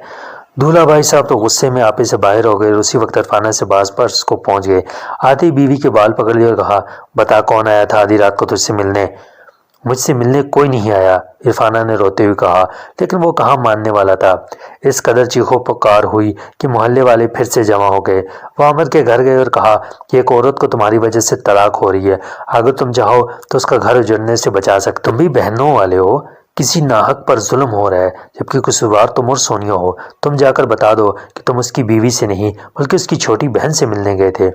دولہا بھائی صاحب تو غصے میں آپے سے باہر ہو گئے اور اسی وقت عرفانہ سے باز پر اس کو پہنچ گئے۔ آتے ہی بیوی کے بال پکڑ لیے اور کہا، بتا کون آیا تھا آدھی رات کو تجھ سے ملنے؟ مجھ سے ملنے کوئی نہیں آیا، عرفانہ نے روتے ہوئے کہا، لیکن وہ کہاں ماننے والا تھا۔ اس قدر چیخو پکار ہوئی کہ محلے والے پھر سے جمع ہو گئے۔ وہ عامر کے گھر گئے اور کہا کہ ایک عورت کو تمہاری وجہ سے طلاق ہو رہی ہے، اگر تم چاہو تو اس کا گھر اجڑنے سے بچا سکتے۔ تم بھی بہنوں والے ہو، کسی ناحق پر ظلم ہو رہا ہے جبکہ قصوروار تم اور سونیا ہو۔ تم جا کر بتا دو کہ تم اس کی بیوی سے نہیں بلکہ اس کی چھوٹی بہن سے ملنے گئے تھے۔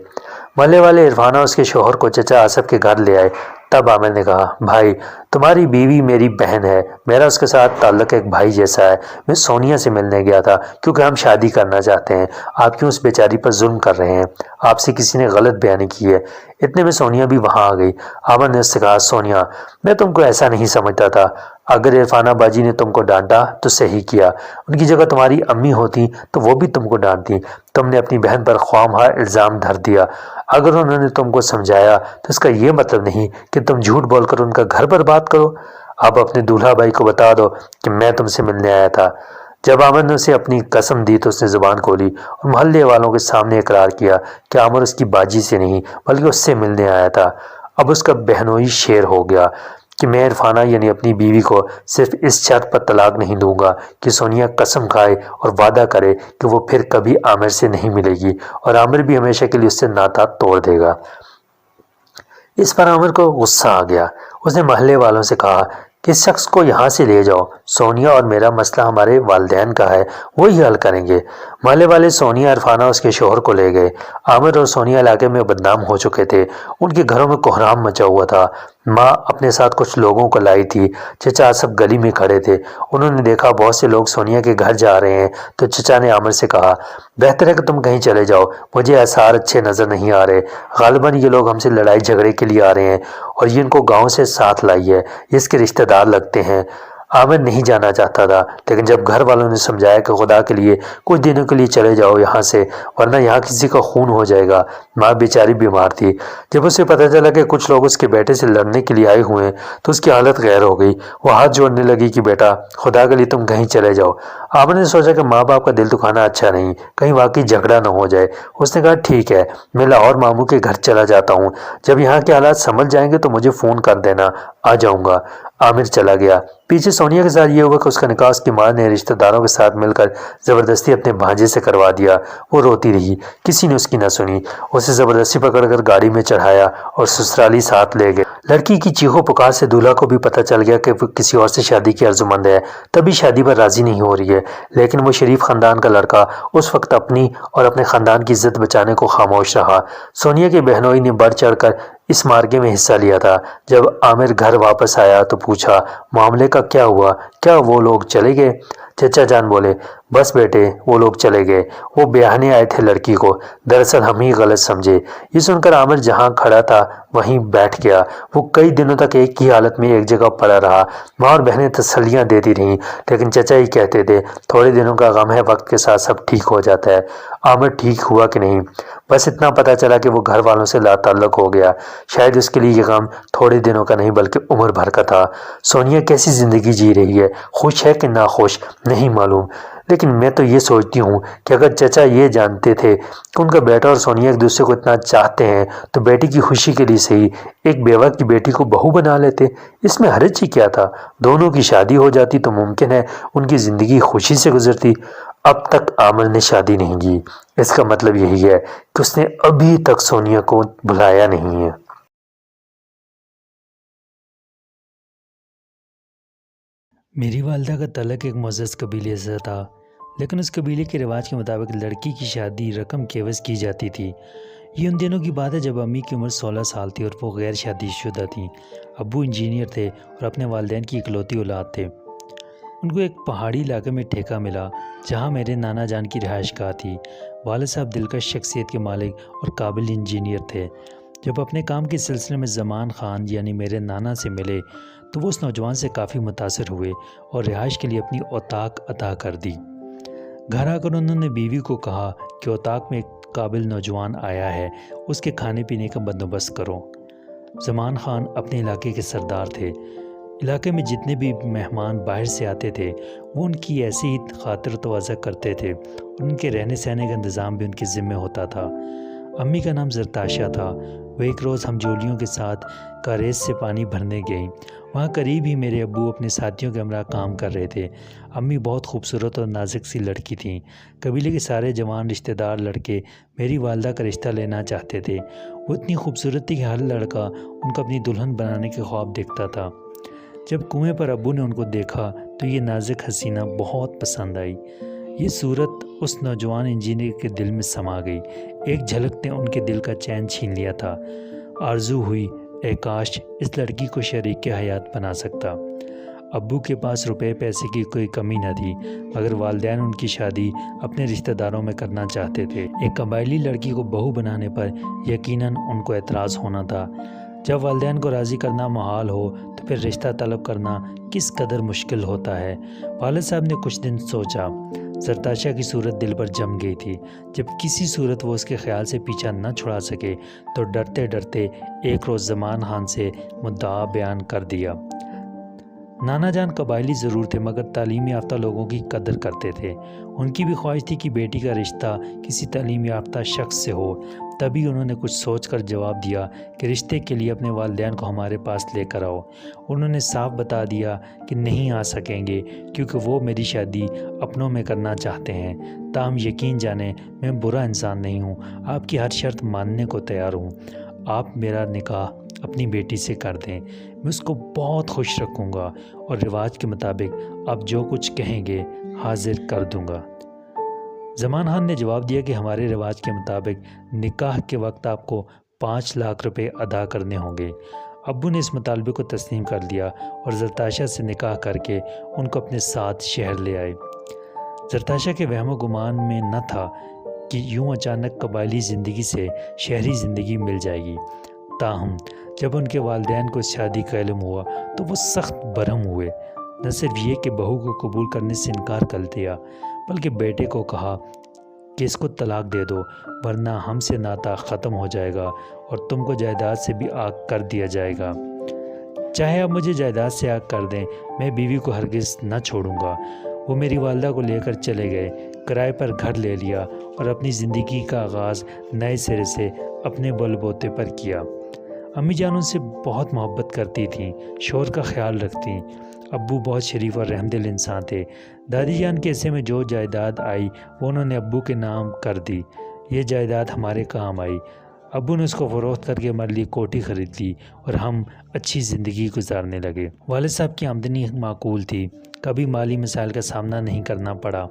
محلے والے عرفانہ اس کے شوہر کو چچا آصف کے گھر لے آئے۔ تب عامر نے کہا، بھائی تمہاری بیوی میری بہن ہے، میرا اس کے ساتھ تعلق ایک بھائی جیسا ہے۔ میں سونیا سے ملنے گیا تھا کیونکہ ہم شادی کرنا چاہتے ہیں۔ آپ کیوں اس بیچاری پر ظلم کر رہے ہیں؟ آپ سے کسی نے غلط بیانی کی ہے۔ اتنے میں سونیا بھی وہاں آ گئی۔ عامر نے اس سے کہا، سونیا میں تم کو ایسا نہیں سمجھتا تھا، اگر عرفانہ باجی نے تم کو ڈانٹا تو صحیح کیا، ان کی جگہ تمہاری امی ہوتی تو وہ بھی تم کو ڈانٹتی۔ تم نے اپنی بہن پر خواہ الزام دھر دیا۔ اگر انہوں نے تم کو سمجھایا تو اس کا یہ مطلب نہیں کہ تم جھوٹ بول کر ان کا گھر برباد کرو۔ اب اپنے دولہا بھائی کو بتا دو کہ میں تم سے ملنے آیا تھا۔ جب عامر نے اسے اپنی قسم دی تو اس نے زبان کھولی اور محلے والوں کے سامنے اقرار کیا کہ عامر اس کی باجی سے نہیں بلکہ اس سے ملنے آیا تھا۔ اب اس کا بہنوئی شیر ہو گیا کہ میں عرفانہ یعنی اپنی بیوی کو صرف اس شرط پر طلاق نہیں دوں گا کہ سونیا قسم کھائے اور وعدہ کرے کہ وہ پھر کبھی عامر سے نہیں ملے گی اور عامر بھی ہمیشہ کے لیے اس سے ناتا توڑ دے گا۔ اس پر عامر کو غصہ آ گیا۔ اس نے محلے والوں سے کہا کہ اس شخص کو یہاں سے لے جاؤ، سونیا اور میرا مسئلہ ہمارے والدین کا ہے، وہی حل کریں گے۔ محلے والے سونیا، عرفانہ اس کے شوہر کو لے گئے۔ عامر اور سونیا علاقے میں بدنام ہو چکے تھے، ان کے گھروں میں کوہرام مچا ہوا تھا۔ ماں اپنے ساتھ کچھ لوگوں کو لائی تھی۔ چچا سب گلی میں کھڑے تھے، انہوں نے دیکھا بہت سے لوگ سونیا کے گھر جا رہے ہیں تو چچا نے عامر سے کہا، بہتر ہے کہ تم کہیں چلے جاؤ، مجھے آثار اچھے نظر نہیں آ رہے، غالباً یہ لوگ ہم سے لڑائی جھگڑے کے لیے آ رہے ہیں اور یہ ان کو گاؤں سے ساتھ لائی ہے، یہ اس کے رشتہ دار لگتے ہیں۔ عامر نہیں جانا چاہتا تھا، لیکن جب گھر والوں نے سمجھایا کہ خدا کے لیے کچھ دنوں کے لیے چلے جاؤ یہاں سے، ورنہ یہاں کسی کا خون ہو جائے گا۔ ماں بیچاری بیمار تھی۔ جب اسے پتہ چلا کہ کچھ لوگ اس کے بیٹے سے لڑنے کے لیے آئے ہوئے ہیں تو اس کی حالت غیر ہو گئی۔ وہ ہاتھ جوڑنے لگی کہ بیٹا خدا کے لیے تم کہیں چلے جاؤ۔ عامر نے سوچا کہ ماں باپ کا دل دکھانا اچھا نہیں، کہیں واقعی جھگڑا نہ ہو جائے۔ اس نے کہا، ٹھیک ہے، میں لاہور ماموں کے گھر چلا جاتا ہوں، جب یہاں کے حالات سنبھل جائیں گے تو مجھے فون کر دینا، آ جاؤں گا۔ عامر چلا گیا۔ پیچھے سونیا کے ساتھ یہ ہوا کہ اس کا نکاح اس کی ماں نے رشتہ داروں کے ساتھ مل کر زبردستی اپنے بھانجے سے کروا دیا۔ وہ روتی رہی، کسی نے اس کی نہ سنی۔ اسے زبردستی پکڑ کر گاڑی میں چڑھایا اور سسرالی ساتھ لے گئے۔ لڑکی کی چیخو پکار سے دولہا کو بھی پتہ چل گیا کہ وہ کسی اور سے شادی کی آرزومند ہے، تبھی شادی پر راضی نہیں ہو رہی ہے۔ لیکن وہ شریف خاندان کا لڑکا اس وقت اپنی اور اپنے خاندان کی عزت بچانے کو خاموش رہا۔ سونیا کے بہنوئی نے بڑھ چڑھ کر اس مارکے میں حصہ لیا تھا۔ جب عامر گھر واپس آیا تو پوچھا، معاملے کا کیا ہوا؟ کیا وہ لوگ چلے گئے؟ چچا جان بولے، بس بیٹے وہ لوگ چلے گئے، وہ بیاہنے آئے تھے لڑکی کو، دراصل ہم ہی غلط سمجھے۔ یہ سن کر عامر جہاں کھڑا تھا وہیں بیٹھ گیا۔ وہ کئی دنوں تک ایک ہی حالت میں ایک جگہ پڑا رہا۔ ماں اور بہنیں تسلیاں دیتی رہیں، لیکن چچا ہی کہتے تھے، تھوڑے دنوں کا غم ہے، وقت کے ساتھ سب ٹھیک ہو جاتا ہے۔ عامر ٹھیک ہوا کہ نہیں، بس اتنا پتہ چلا کہ وہ گھر والوں سے لا تعلق ہو گیا۔ شاید اس کے لیے یہ غم تھوڑے دنوں کا نہیں بلکہ عمر بھر کا تھا۔ سونیا کیسی زندگی جی رہی ہے، خوش ہے کہ ناخوش نہیں معلوم، لیکن میں تو یہ سوچتی ہوں کہ اگر چچا یہ جانتے تھے کہ ان کا بیٹا اور سونیا ایک دوسرے کو اتنا چاہتے ہیں تو بیٹی کی خوشی کے لیے صحیح ایک بیوہ کی بیٹی کو بہو بنا لیتے۔ اس میں حرج ہی کیا تھا؟ دونوں کی شادی ہو جاتی تو ممکن ہے ان کی زندگی خوشی سے گزرتی۔ اب تک عامر نے شادی نہیں کی، اس کا مطلب یہی ہے کہ اس نے ابھی تک سونیا کو بھلایا نہیں ہے۔ میری والدہ کا تعلق ایک معزز قبیلے سے تھا، لیکن اس قبیلے کے رواج کے مطابق لڑکی کی شادی رقم کے عوض کی جاتی تھی۔ یہ ان دنوں کی بات ہے جب امی کی عمر 16 سال تھی اور وہ غیر شادی شدہ تھیں۔ ابو انجینئر تھے اور اپنے والدین کی اکلوتی اولاد تھے۔ ان کو ایک پہاڑی علاقے میں ٹھیکہ ملا جہاں میرے نانا جان کی رہائش گاہ تھی۔ والد صاحب دلکش شخصیت کے مالک اور قابل انجینئر تھے۔ جب اپنے کام کے سلسلے میں زمان خان یعنی میرے نانا سے ملے تو وہ اس نوجوان سے کافی متاثر ہوئے اور رہائش کے لیے اپنی اوطاق عطا کر دی۔ گھر آ کر انہوں نے بیوی کو کہا کہ اوطاق میں ایک قابل نوجوان آیا ہے، اس کے کھانے پینے کا بندوبست کرو۔ زمان خان اپنے علاقے کے سردار تھے۔ علاقے میں جتنے بھی مہمان باہر سے آتے تھے وہ ان کی ایسی ہی خاطر تواضع کرتے تھے اور ان کے رہنے سہنے کا انتظام بھی ان کے ذمہ ہوتا تھا۔ امی کا نام زرتاشا تھا۔ وہ ایک روز ہم جولیوں کے ساتھ کاریز سے پانی بھرنے گئیں۔ وہاں قریب ہی میرے ابو اپنے ساتھیوں کے ہمراہ کام کر رہے تھے۔ امی بہت خوبصورت اور نازک سی لڑکی تھیں۔ قبیلے کے سارے جوان رشتہ دار لڑکے میری والدہ کا رشتہ لینا چاہتے تھے۔ وہ اتنی خوبصورت تھی کہ ہر لڑکا ان کو اپنی دلہن بنانے کے خواب دیکھتا تھا۔ جب کنویں پر ابو نے ان کو دیکھا تو یہ نازک حسینہ بہت پسند آئی۔ یہ صورت اس نوجوان انجینئر کے دل میں سما گئی۔ ایک جھلک نے ان کے دل کا چین چھین لیا تھا۔ آرزو ہوئی اے کاش اس لڑکی کو شریک حیات بنا سکتا۔ ابو کے پاس روپے پیسے کی کوئی کمی نہ تھی، مگر والدین ان کی شادی اپنے رشتہ داروں میں کرنا چاہتے تھے۔ ایک قبائلی لڑکی کو بہو بنانے پر یقیناً ان کو اعتراض ہونا تھا۔ جب والدین کو راضی کرنا محال ہو تو پھر رشتہ طلب کرنا کس قدر مشکل ہوتا ہے۔ والد صاحب نے کچھ دن سوچا۔ زرتاشا کی صورت دل پر جم گئی تھی۔ جب کسی صورت وہ اس کے خیال سے پیچھا نہ چھڑا سکے تو ڈرتے ڈرتے ایک روز زمان خان سے مدعا بیان کر دیا۔ نانا جان قبائلی ضرور تھے مگر تعلیم یافتہ لوگوں کی قدر کرتے تھے۔ ان کی بھی خواہش تھی کہ بیٹی کا رشتہ کسی تعلیم یافتہ شخص سے ہو۔ تبھی انہوں نے کچھ سوچ کر جواب دیا کہ رشتے کے لیے اپنے والدین کو ہمارے پاس لے کر آؤ۔ انہوں نے صاف بتا دیا کہ نہیں آ سکیں گے کیونکہ وہ میری شادی اپنوں میں کرنا چاہتے ہیں۔ تاہم یقین جانیں میں برا انسان نہیں ہوں، آپ کی ہر شرط ماننے کو تیار ہوں۔ آپ میرا نکاح اپنی بیٹی سے کر دیں، میں اس کو بہت خوش رکھوں گا اور رواج کے مطابق آپ جو کچھ کہیں گے حاضر کر دوں گا۔ زمان خان نے جواب دیا کہ ہمارے رواج کے مطابق نکاح کے وقت آپ کو 5 لاکھ روپے ادا کرنے ہوں گے۔ ابو نے اس مطالبے کو تسلیم کر لیا اور زرتاشا سے نکاح کر کے ان کو اپنے ساتھ شہر لے آئے۔ زرتاشا کے وہم و گمان میں نہ تھا کہ یوں اچانک قبائلی زندگی سے شہری زندگی مل جائے گی۔ تاہم جب ان کے والدین کو اس شادی کا علم ہوا تو وہ سخت برہم ہوئے۔ نہ صرف یہ کہ بہو کو قبول کرنے سے انکار کر دیا بلکہ بیٹے کو کہا کہ اس کو طلاق دے دو ورنہ ہم سے ناطہ ختم ہو جائے گا اور تم کو جائیداد سے بھی آگ کر دیا جائے گا۔ چاہے آپ مجھے جائیداد سے آگ کر دیں، میں بیوی کو ہرگز نہ چھوڑوں گا۔ وہ میری والدہ کو لے کر چلے گئے، کرائے پر گھر لے لیا اور اپنی زندگی کا آغاز نئے سرے سے اپنے بل بوتے پر کیا۔ امی جان ان سے بہت محبت کرتی تھیں، شوہر کا خیال رکھتیں۔ ابو بہت شریف اور رحم دل انسان تھے۔ دادی جان کے حصے میں جو جائیداد آئی وہ انہوں نے ابو کے نام کر دی۔ یہ جائیداد ہمارے کام آئی۔ ابو نے اس کو فروخت کر کے ہمارے لیے کوٹھی خرید لی اور ہم اچھی زندگی گزارنے لگے۔ والد صاحب کی آمدنی معقول تھی، کبھی مالی مسائل کا سامنا نہیں کرنا پڑا۔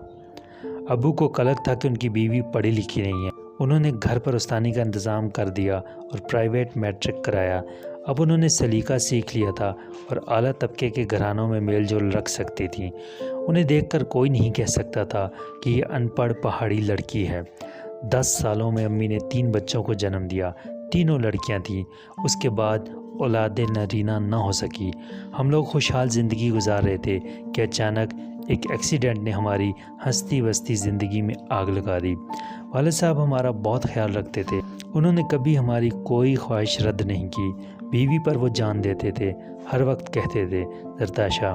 ابو کو قلق تھا کہ ان کی بیوی پڑھی لکھی نہیں ہے۔ انہوں نے گھر پر استانی کا انتظام کر دیا اور پرائیویٹ میٹرک کرایا۔ اب انہوں نے سلیقہ سیکھ لیا تھا اور اعلیٰ طبقے کے گھرانوں میں میل جول رکھ سکتی تھیں۔ انہیں دیکھ کر کوئی نہیں کہہ سکتا تھا کہ یہ ان پڑھ پہاڑی لڑکی ہے۔ 10 سالوں میں امی نے 3 بچوں کو جنم دیا، تینوں لڑکیاں تھیں۔ اس کے بعد اولاد نرینہ نہ ہو سکی۔ ہم لوگ خوشحال زندگی گزار رہے تھے کہ اچانک ایک ایکسیڈنٹ نے ہماری ہستی بستی زندگی میں آگ لگا دی۔ والد صاحب ہمارا بہت خیال رکھتے تھے، انہوں نے کبھی ہماری کوئی خواہش رد نہیں کی۔ بیوی پر وہ جان دیتے تھے، ہر وقت کہتے تھے زرتاشا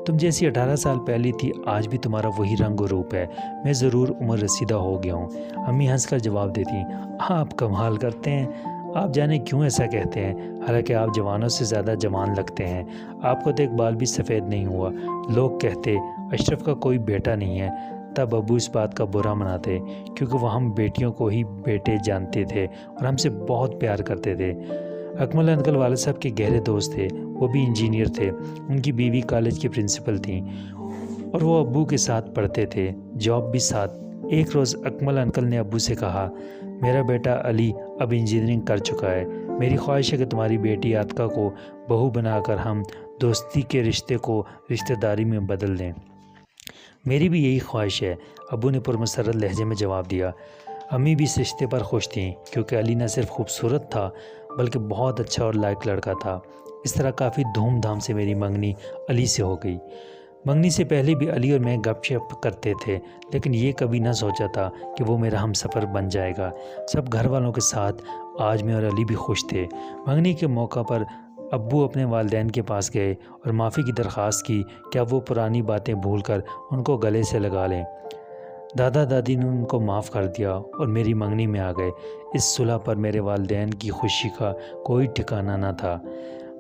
تم جیسی 18 سال پہلی تھی آج بھی تمہارا وہی رنگ و روپ ہے، میں ضرور عمر رسیدہ ہو گیا ہوں۔ امی ہنس کر جواب دیتی آپ کمال کرتے ہیں، آپ جانے کیوں ایسا کہتے ہیں، حالانکہ آپ جوانوں سے زیادہ جوان لگتے ہیں، آپ کو تو ایک بال بھی سفید نہیں ہوا۔ لوگ کہتے اشرف کا کوئی بیٹا نہیں ہے، تب ابو اس بات کا برا مناتے کیونکہ وہ ہم بیٹیوں کو ہی بیٹے جانتے تھے اور ہم سے بہت پیار کرتے تھے۔ اکمل انکل والد صاحب کے گہرے دوست تھے، وہ بھی انجینئر تھے، ان کی بیوی کالج کی پرنسپل تھیں اور وہ ابو کے ساتھ پڑھتے تھے، جاب بھی ساتھ۔ ایک روز اکمل انکل نے ابو سے کہا میرا بیٹا علی اب انجینئرنگ کر چکا ہے، میری خواہش ہے کہ تمہاری بیٹی عاتقہ کو بہو بنا کر ہم دوستی کے رشتے کو رشتہ داری میں بدل دیں۔ میری بھی یہی خواہش ہے، ابو نے پرمسرت لہجے میں جواب دیا۔ امی بھی اس رشتے پر خوش تھیں کیونکہ علی نہ صرف خوبصورت تھا بلکہ بہت اچھا اور لائق لڑکا تھا۔ اس طرح کافی دھوم دھام سے میری منگنی علی سے ہو گئی۔ منگنی سے پہلے بھی علی اور میں گپ شپ کرتے تھے لیکن یہ کبھی نہ سوچا تھا کہ وہ میرا ہم سفر بن جائے گا۔ سب گھر والوں کے ساتھ آج میں اور علی بھی خوش تھے۔ منگنی کے موقع پر ابو اپنے والدین کے پاس گئے اور معافی کی درخواست کی کہ اب وہ پرانی باتیں بھول کر ان کو گلے سے لگا لیں۔ دادا دادی نے ان کو معاف کر دیا اور میری منگنی میں آ گئے۔ اس صلح پر میرے والدین کی خوشی کا کوئی ٹھکانہ نہ تھا۔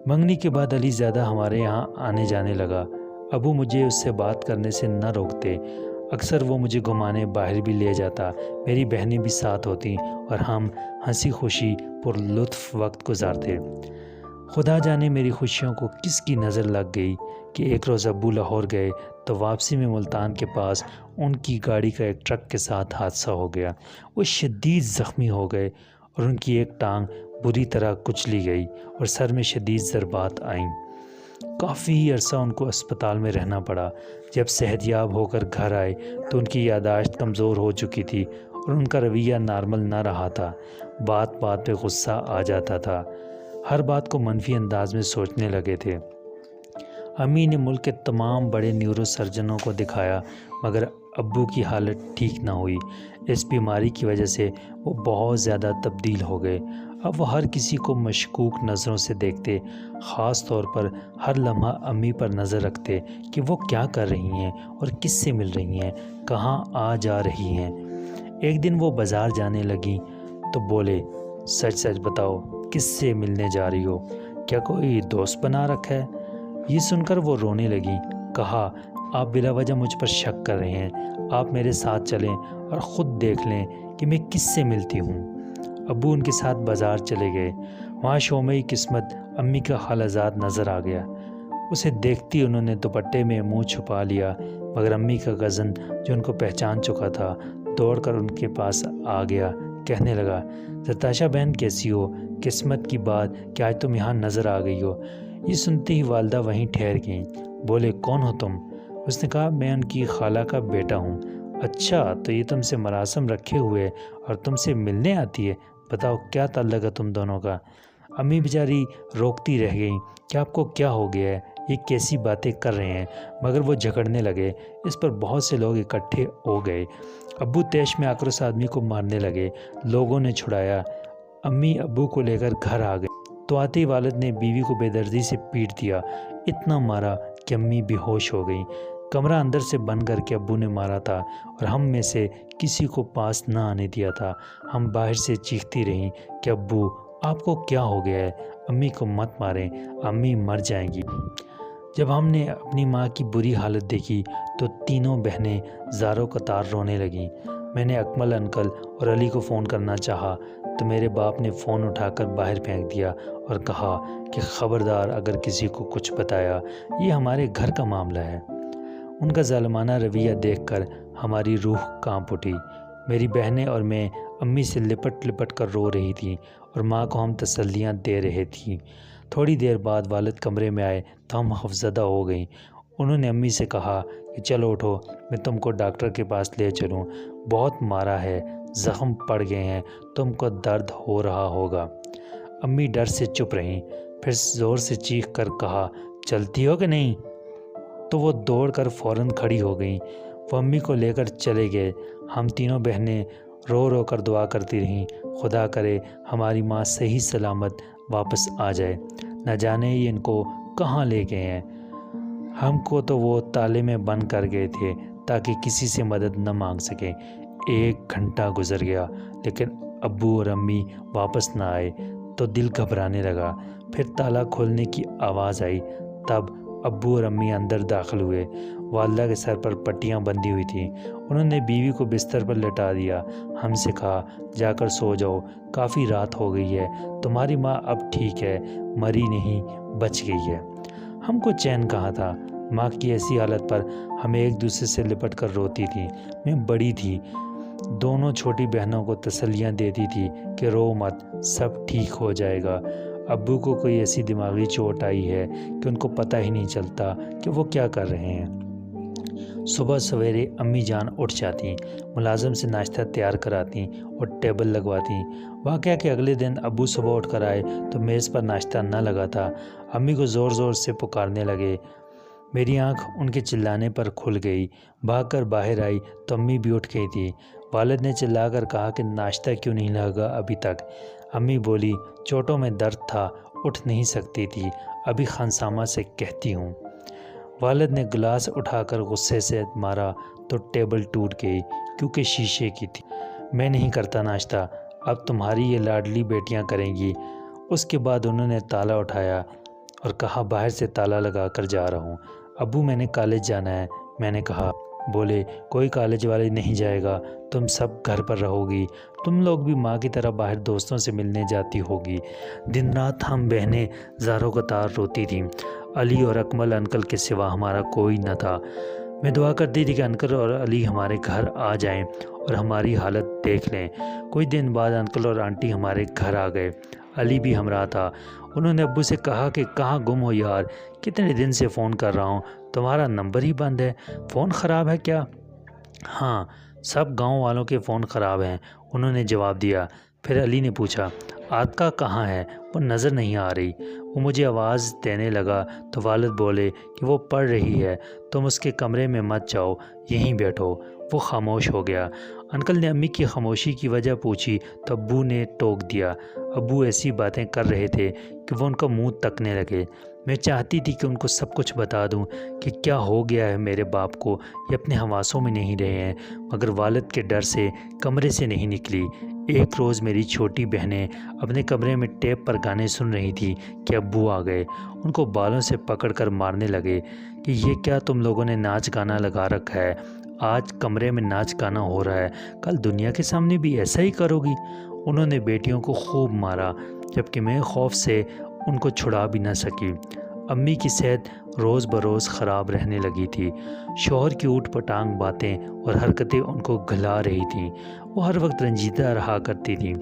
منگنی کے بعد علی زیادہ ہمارے یہاں آنے جانے لگا۔ ابو مجھے اس سے بات کرنے سے نہ روکتے، اکثر وہ مجھے گھمانے باہر بھی لے جاتا، میری بہنیں بھی ساتھ ہوتیں اور ہم ہنسی خوشی پر لطف وقت گزارتے۔ خدا جانے میری خوشیوں کو کس کی نظر لگ گئی کہ ایک روز ابو لاہور گئے تو واپسی میں ملتان کے پاس ان کی گاڑی کا ایک ٹرک کے ساتھ حادثہ ہو گیا۔ وہ شدید زخمی ہو گئے اور ان کی ایک ٹانگ بری طرح کچلی گئی اور سر میں شدید ضربات آئیں۔ کافی عرصہ ان کو اسپتال میں رہنا پڑا۔ جب صحت یاب ہو کر گھر آئے تو ان کی یادداشت کمزور ہو چکی تھی اور ان کا رویہ نارمل نہ رہا تھا۔ بات بات پہ غصہ آ جاتا تھا، ہر بات کو منفی انداز میں سوچنے لگے تھے۔ امی نے ملک کے تمام بڑے نیورو سرجنوں کو دکھایا مگر ابو کی حالت ٹھیک نہ ہوئی۔ اس بیماری کی وجہ سے وہ بہت زیادہ تبدیل ہو گئے۔ اب وہ ہر کسی کو مشکوک نظروں سے دیکھتے، خاص طور پر ہر لمحہ امی پر نظر رکھتے کہ وہ کیا کر رہی ہیں اور کس سے مل رہی ہیں، کہاں آ جا رہی ہیں۔ ایک دن وہ بازار جانے لگیں تو بولے، سچ سچ بتاؤ کس سے ملنے جا رہی ہو؟ کیا کوئی دوست بنا رکھا ہے؟ یہ سن کر وہ رونے لگیں۔ کہا، آپ بلا وجہ مجھ پر شک کر رہے ہیں، آپ میرے ساتھ چلیں اور خود دیکھ لیں کہ میں کس سے ملتی ہوں۔ ابو ان کے ساتھ بازار چلے گئے۔ وہاں شومئی قسمت امی کا خالازاد نظر آ گیا۔ اسے دیکھتی انہوں نے دوپٹے میں منہ چھپا لیا، مگر امی کا غزن جو ان کو پہچان چکا تھا دوڑ کر ان کے پاس آ گیا، کہنے لگا، زرتاشا بہن کیسی ہو؟ قسمت کی بات کہ آج تم یہاں نظر آ گئی ہو۔ یہ سنتے ہی والدہ وہیں ٹھہر گئیں۔ بولے، کون ہو تم؟ اس نے کہا، میں ان کی خالہ کا بیٹا ہوں۔ اچھا، تو یہ تم سے مراسم رکھے ہوئے اور تم سے ملنے آتی ہے؟ بتاؤ کیا تعلق ہے تم دونوں کا؟ امی بیچاری روکتی رہ گئیں کہ آپ کو کیا ہو گیا ہے، یہ کیسی باتیں کر رہے ہیں، مگر وہ جھگڑنے لگے۔ اس پر بہت سے لوگ اکٹھے ہو گئے۔ ابو طیش میں آ کر اس آدمی کو مارنے لگے۔ لوگوں نے چھڑایا۔ امی ابو کو لے کر گھر آ گئے تو آتے ہی والد نے بیوی کو بے دردی سے پیٹ دیا، اتنا مارا کہ امی بے ہوش ہو گئیں۔ کمرہ اندر سے بند کر کے ابو نے مارا تھا اور ہم میں سے کسی کو پاس نہ آنے دیا تھا۔ ہم باہر سے چیختی رہیں کہ ابو آپ کو کیا ہو گیا ہے، امی کو مت ماریں، امی مر جائیں گی۔ جب ہم نے اپنی ماں کی بری حالت دیکھی تو تینوں بہنیں زاروں قطار رونے لگیں۔ میں نے اکمل انکل اور علی کو فون کرنا چاہا تو میرے باپ نے فون اٹھا کر باہر پھینک دیا اور کہا کہ خبردار اگر کسی کو کچھ بتایا، یہ ہمارے گھر کا معاملہ ہے۔ ان کا ظالمانہ رویہ دیکھ کر ہماری روح کانپ اٹھی۔ میری بہنیں اور میں امی سے لپٹ لپٹ کر رو رہی تھیں اور ماں کو ہم تسلیاں دے رہے تھیں۔ تھوڑی دیر بعد والد کمرے میں آئے تو ہم خوفزدہ ہو گئیں۔ انہوں نے امی سے کہا کہ چلو اٹھو، میں تم کو ڈاکٹر کے پاس لے چلوں، بہت مارا ہے، زخم پڑ گئے ہیں، تم کو درد ہو رہا ہوگا۔ امی ڈر سے چپ رہیں، پھر زور سے چیخ کر کہا، چلتی ہو کہ نہیں؟ تو وہ دوڑ کر فوراً کھڑی ہو گئیں۔ وہ امی کو لے کر چلے گئے۔ ہم تینوں بہنیں رو رو کر دعا کرتی رہیں، خدا کرے ہماری ماں صحیح سلامت واپس آ جائے۔ نہ جانے یہ ان کو کہاں لے گئے ہیں۔ ہم کو تو وہ تالے میں بند کر گئے تھے تاکہ کسی سے مدد نہ مانگ سکیں۔ 1 گھنٹہ گزر گیا لیکن ابو اور امی واپس نہ آئے تو دل گھبرانے لگا۔ پھر تالا کھولنے کی آواز آئی، تب ابو اور امی اندر داخل ہوئے۔ والدہ کے سر پر پٹیاں بندھی ہوئی تھیں۔ انہوں نے بیوی کو بستر پر لٹا دیا۔ ہم سے کہا، جا کر سو جاؤ، کافی رات ہو گئی ہے، تمہاری ماں اب ٹھیک ہے، مری نہیں، بچ گئی ہے۔ ہم کو چین کہاں تھا۔ ماں کی ایسی حالت پر ہم ایک دوسرے سے لپٹ کر روتی تھیں۔ میں بڑی تھی، دونوں چھوٹی بہنوں کو تسلیاں دیتی تھی کہ رو مت، سب ٹھیک ہو جائے گا۔ ابو کو کوئی ایسی دماغی چوٹ آئی ہے کہ ان کو پتہ ہی نہیں چلتا کہ وہ کیا کر رہے ہیں۔ صبح سویرے امی جان اٹھ جاتی، ملازم سے ناشتہ تیار کراتی اور ٹیبل لگواتی۔ واقعہ کہ اگلے دن ابو صبح اٹھ کر آئے تو میز پر ناشتہ نہ لگا تھا۔ امی کو زور زور سے پکارنے لگے۔ میری آنکھ ان کے چلانے پر کھل گئی۔ بھاگ کر باہر آئی تو امی بھی اٹھ گئی تھی۔ والد نے چلا کر کہا کہ ناشتہ کیوں نہیں لگا ابھی تک؟ امی بولی، چوٹوں میں درد تھا، اٹھ نہیں سکتی تھی، ابھی خانسامہ سے کہتی ہوں۔ والد نے گلاس اٹھا کر غصے سے مارا تو ٹیبل ٹوٹ گئی کیونکہ شیشے کی تھی۔ میں نہیں کرتا ناشتہ، اب تمہاری یہ لاڈلی بیٹیاں کریں گی۔ اس کے بعد انہوں نے تالا اٹھایا اور کہا، باہر سے تالا لگا کر جا رہا ہوں۔ ابو میں نے کالج جانا ہے، میں نے کہا۔ بولے، کوئی کالج والے نہیں جائے گا، تم سب گھر پر رہو گی، تم لوگ بھی ماں کی طرح باہر دوستوں سے ملنے جاتی ہوگی۔ دن رات ہم بہنیں زاروں قطار روتی تھیں۔ علی اور اکمل انکل کے سوا ہمارا کوئی نہ تھا۔ میں دعا کرتی تھی کہ انکل اور علی ہمارے گھر آ جائیں اور ہماری حالت دیکھ لیں۔ کچھ دن بعد انکل اور آنٹی ہمارے گھر آ گئے۔ علی بھی ہمراہ تھا۔ انہوں نے ابو سے کہا کہ کہاں گم ہو یار، کتنے دن سے فون کر رہا ہوں، تمہارا نمبر ہی بند ہے، فون خراب ہے کیا؟ ہاں، سب گاؤں والوں کے فون خراب ہیں، انہوں نے جواب دیا۔ پھر علی نے پوچھا عاتقہ کہاں ہے، وہ نظر نہیں آ رہی۔ وہ مجھے آواز دینے لگا تو والد بولے کہ وہ پڑھ رہی ہے، تم اس کے کمرے میں مت جاؤ، یہیں بیٹھو۔ وہ خاموش ہو گیا۔ انکل نے امی کی خاموشی کی وجہ پوچھی تو ابو نے ٹوک دیا۔ ابو ایسی باتیں کر رہے تھے کہ وہ ان کا منہ تکنے لگے۔ میں چاہتی تھی کہ ان کو سب کچھ بتا دوں کہ کیا ہو گیا ہے میرے باپ کو، یہ اپنے حواسوں میں نہیں رہے ہیں، مگر والد کے ڈر سے کمرے سے نہیں نکلی۔ ایک روز میری چھوٹی بہنیں اپنے کمرے میں ٹیپ پر گانے سن رہی تھی کہ ابو آ گئے۔ ان کو بالوں سے پکڑ کر مارنے لگے کہ یہ کیا تم لوگوں نے ناچ گانا لگا رکھا ہے، آج کمرے میں ناچ گانا ہو رہا ہے، کل دنیا کے سامنے بھی ایسا ہی کرو گی۔ انہوں نے بیٹیوں کو خوب مارا، جبکہ میں خوف سے ان کو چھڑا بھی نہ سکی۔ امی کی صحت روز بروز خراب رہنے لگی تھی۔ شوہر کی اوٹ پٹانگ باتیں اور حرکتیں ان کو گھلا رہی تھیں۔ وہ ہر وقت رنجیدہ رہا کرتی تھیں،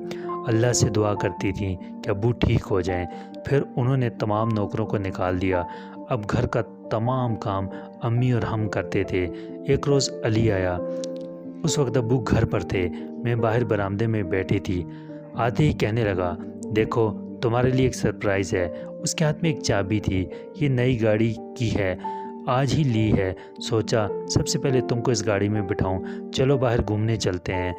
اللہ سے دعا کرتی تھیں کہ ابو ٹھیک ہو جائیں۔ پھر انہوں نے تمام نوکروں کو نکال دیا۔ اب گھر کا تمام کام امی اور ہم کرتے تھے۔ ایک روز علی آیا، اس وقت ابو گھر پر تھے، میں باہر برآمدے میں بیٹھی تھی۔ آتے ہی کہنے لگا دیکھو تمہارے لیے ایک سرپرائز ہے۔ اس کے ہاتھ میں ایک چابی تھی، یہ نئی گاڑی کی ہے، آج ہی لی ہے، سوچا سب سے پہلے تم کو اس گاڑی میں بٹھاؤں، چلو باہر گھومنے چلتے ہیں،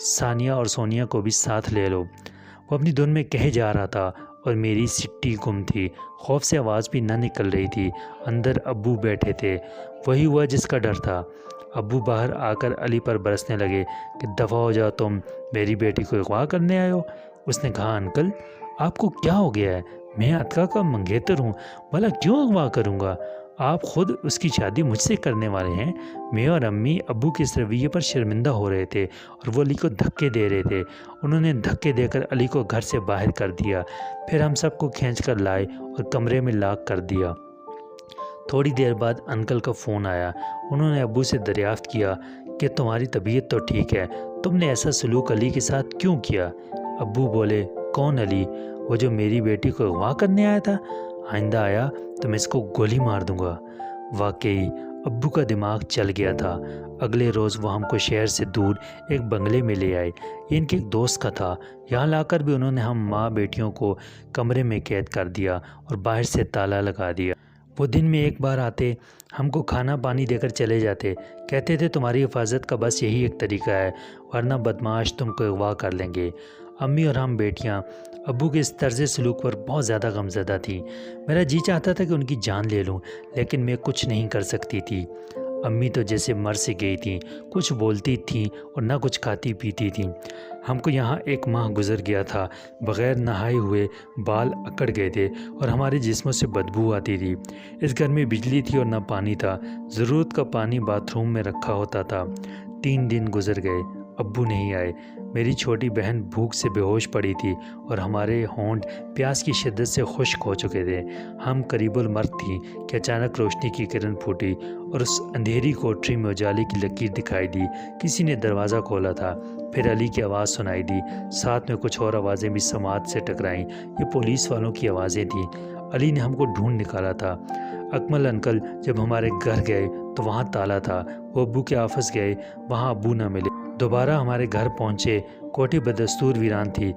ثانیہ اور سونیا کو بھی ساتھ لے لو۔ وہ اپنی دھن میں کہے جا رہا تھا اور میری سٹی گم تھی، خوف سے آواز بھی نہ نکل رہی تھی۔ اندر ابو بیٹھے تھے، وہی ہوا جس کا ڈر تھا۔ ابو باہر آ کر علی پر برسنے لگے کہ دفع ہو جاؤ، تم میری بیٹی کو اغوا کرنے آئے ہو۔ اس نے کہا انکل آپ کو کیا ہو گیا ہے، میں عاتقہ کا منگیتر ہوں، بھلا کیوں اغوا کروں گا؟ آپ خود اس کی شادی مجھ سے کرنے والے ہیں۔ میں اور امی ابو کے اس رویے پر شرمندہ ہو رہے تھے اور وہ علی کو دھکے دے رہے تھے۔ انہوں نے دھکے دے کر علی کو گھر سے باہر کر دیا، پھر ہم سب کو کھینچ کر لائے اور کمرے میں لاک کر دیا۔ تھوڑی دیر بعد انکل کا فون آیا۔ انہوں نے ابو سے دریافت کیا کہ تمہاری طبیعت تو ٹھیک ہے، تم نے ایسا سلوک علی کے ساتھ کیوں کیا؟ ابو بولے کون علی؟ وہ جو میری بیٹی کو اغوا کرنے آیا تھا، آئندہ آیا تو میں اس کو گولی مار دوں گا۔ واقعی ابو کا دماغ چل گیا تھا۔ اگلے روز وہ ہم کو شہر سے دور ایک بنگلے میں لے آئے، یہ ان کے ایک دوست کا تھا۔ یہاں لا کر بھی انہوں نے ہم ماں بیٹیوں کو کمرے میں قید کر دیا اور باہر سے تالا لگا دیا۔ وہ دن میں ایک بار آتے، ہم کو کھانا پانی دے کر چلے جاتے، کہتے تھے تمہاری حفاظت کا بس یہی ایک طریقہ ہے، ورنہ بدمعاش تم کو اغوا کر لیں گے۔ امی اور ہم بیٹیاں ابو کے اس طرز سلوک پر بہت زیادہ غمزدہ تھیں۔ میرا جی چاہتا تھا کہ ان کی جان لے لوں، لیکن میں کچھ نہیں کر سکتی تھی۔ امی تو جیسے مر سے گئی تھیں، کچھ بولتی تھیں اور نہ کچھ کھاتی پیتی تھیں۔ ہم کو یہاں ایک ماہ گزر گیا تھا، بغیر نہائے ہوئے بال اکڑ گئے تھے اور ہمارے جسموں سے بدبو آتی تھی۔ اس گھر میں بجلی تھی اور نہ پانی تھا، ضرورت کا پانی باتھ روم میں رکھا ہوتا تھا۔ 3 دن گزر گئے، ابو نہیں آئے۔ میری چھوٹی بہن بھوک سے بے ہوش پڑی تھی اور ہمارے ہونٹ پیاس کی شدت سے خشک ہو چکے تھے۔ ہم قریب المرگ تھی کہ اچانک روشنی کی کرن پھوٹی اور اس اندھیری کوٹری میں اجالے کی لکیر دکھائی دی۔ کسی نے دروازہ کھولا تھا، پھر علی کی آواز سنائی دی، ساتھ میں کچھ اور آوازیں بھی سماعت سے ٹکرائیں۔ یہ پولیس والوں کی آوازیں تھیں۔ علی نے ہم کو ڈھونڈ نکالا تھا۔ اکمل انکل جب ہمارے گھر گئے تو وہاں تالا تھا۔ وہ ابو کے آفس گئے، وہاں ابو نہ ملے۔ دوبارہ ہمارے گھر پہنچے، کوٹھی بدستور ویران تھی۔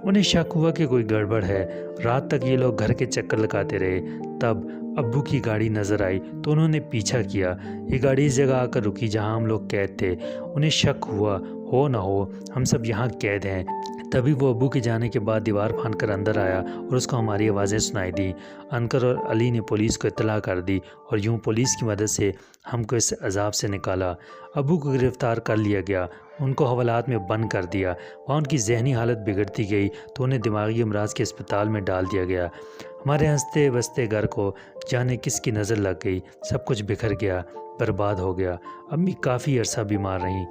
انہیں شک ہوا کہ کوئی گڑبڑ ہے۔ رات تک یہ لوگ گھر کے چکر لگاتے رہے۔ تب ابو کی گاڑی نظر آئی تو انہوں نے پیچھا کیا۔ یہ گاڑی اس جگہ آ کر رکی جہاں ہم لوگ قید تھے۔ انہیں شک ہوا ہو نہ ہو ہم سب یہاں قید ہیں۔ تبھی وہ ابو کے جانے کے بعد دیوار پھاند کر اندر آیا اور اس کو ہماری آوازیں سنائی دیں۔ انکل اور علی نے پولیس کو اطلاع کر دی اور یوں پولیس کی مدد سے ہم کو اس عذاب سے نکالا۔ ابو کو گرفتار کر لیا گیا، ان کو حوالات میں بند کر دیا۔ وہاں ان کی ذہنی حالت بگڑتی گئی تو انہیں دماغی امراض کے اسپتال میں ڈال دیا گیا۔ ہمارے ہنستے بستے گھر کو جانے کس کی نظر لگ گئی، سب کچھ بکھر گیا، برباد ہو گیا۔ امی کافی عرصہ بیمار رہیں،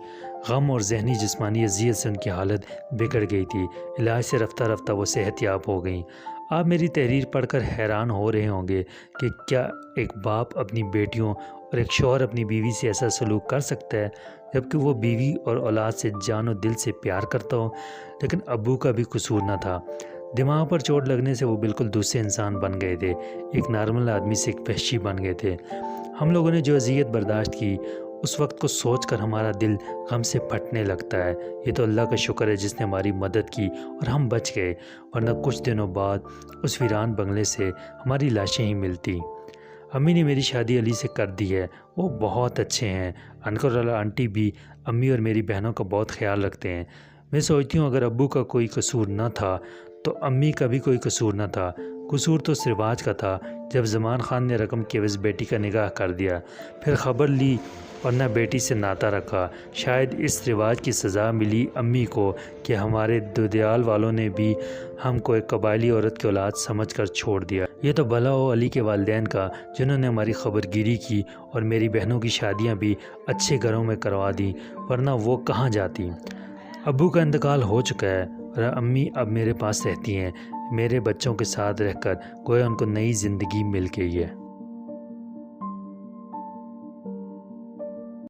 غم اور ذہنی جسمانی اذیت سے ان کی حالت بگڑ گئی تھی۔ علاج سے رفتہ رفتہ وہ صحت یاب ہو گئیں۔ آپ میری تحریر پڑھ کر حیران ہو رہے ہوں گے کہ کیا ایک باپ اپنی بیٹیوں اور اور ایک شوہر اپنی بیوی سے ایسا سلوک کر سکتا ہے جبکہ وہ بیوی اور اولاد سے جان و دل سے پیار کرتا ہو؟ لیکن ابو کا بھی قصور نہ تھا۔ دماغ پر چوٹ لگنے سے وہ بالکل دوسرے انسان بن گئے تھے، ایک نارمل آدمی سے ایک وحشی بن گئے تھے۔ ہم لوگوں نے جو اذیت برداشت کی اس وقت کو سوچ کر ہمارا دل غم سے پھٹنے لگتا ہے۔ یہ تو اللہ کا شکر ہے جس نے ہماری مدد کی اور ہم بچ گئے، ورنہ کچھ دنوں بعد اس ویران بنگلے سے ہماری لاشیں ہی ملتی۔ امی نے میری شادی علی سے کر دی ہے، وہ بہت اچھے ہیں۔ انکل اور آنٹی بھی امی اور میری بہنوں کا بہت خیال رکھتے ہیں۔ میں سوچتی ہوں اگر ابو کا کوئی قصور نہ تھا تو امی کا بھی کوئی قصور نہ تھا۔ قصور تو اس رواج کا تھا جب زمان خان نے رقم کے عوض بیٹی کا نکاح کر دیا، پھر خبر لی اور نہ بیٹی سے ناطہ رکھا۔ شاید اس رواج کی سزا ملی امی کو کہ ہمارے دودیال والوں نے بھی ہم کو ایک قبائلی عورت کی اولاد سمجھ کر چھوڑ دیا۔ یہ تو بھلا ہو علی کے والدین کا جنہوں نے ہماری خبر گیری کی اور میری بہنوں کی شادیاں بھی اچھے گھروں میں کروا دیں، ورنہ وہ کہاں جاتی۔ ابو کا انتقال ہو چکا ہے اور امی اب میرے پاس رہتی ہیں، میرے بچوں کے ساتھ رہ کر گویا ان کو نئی زندگی مل گئی ہے۔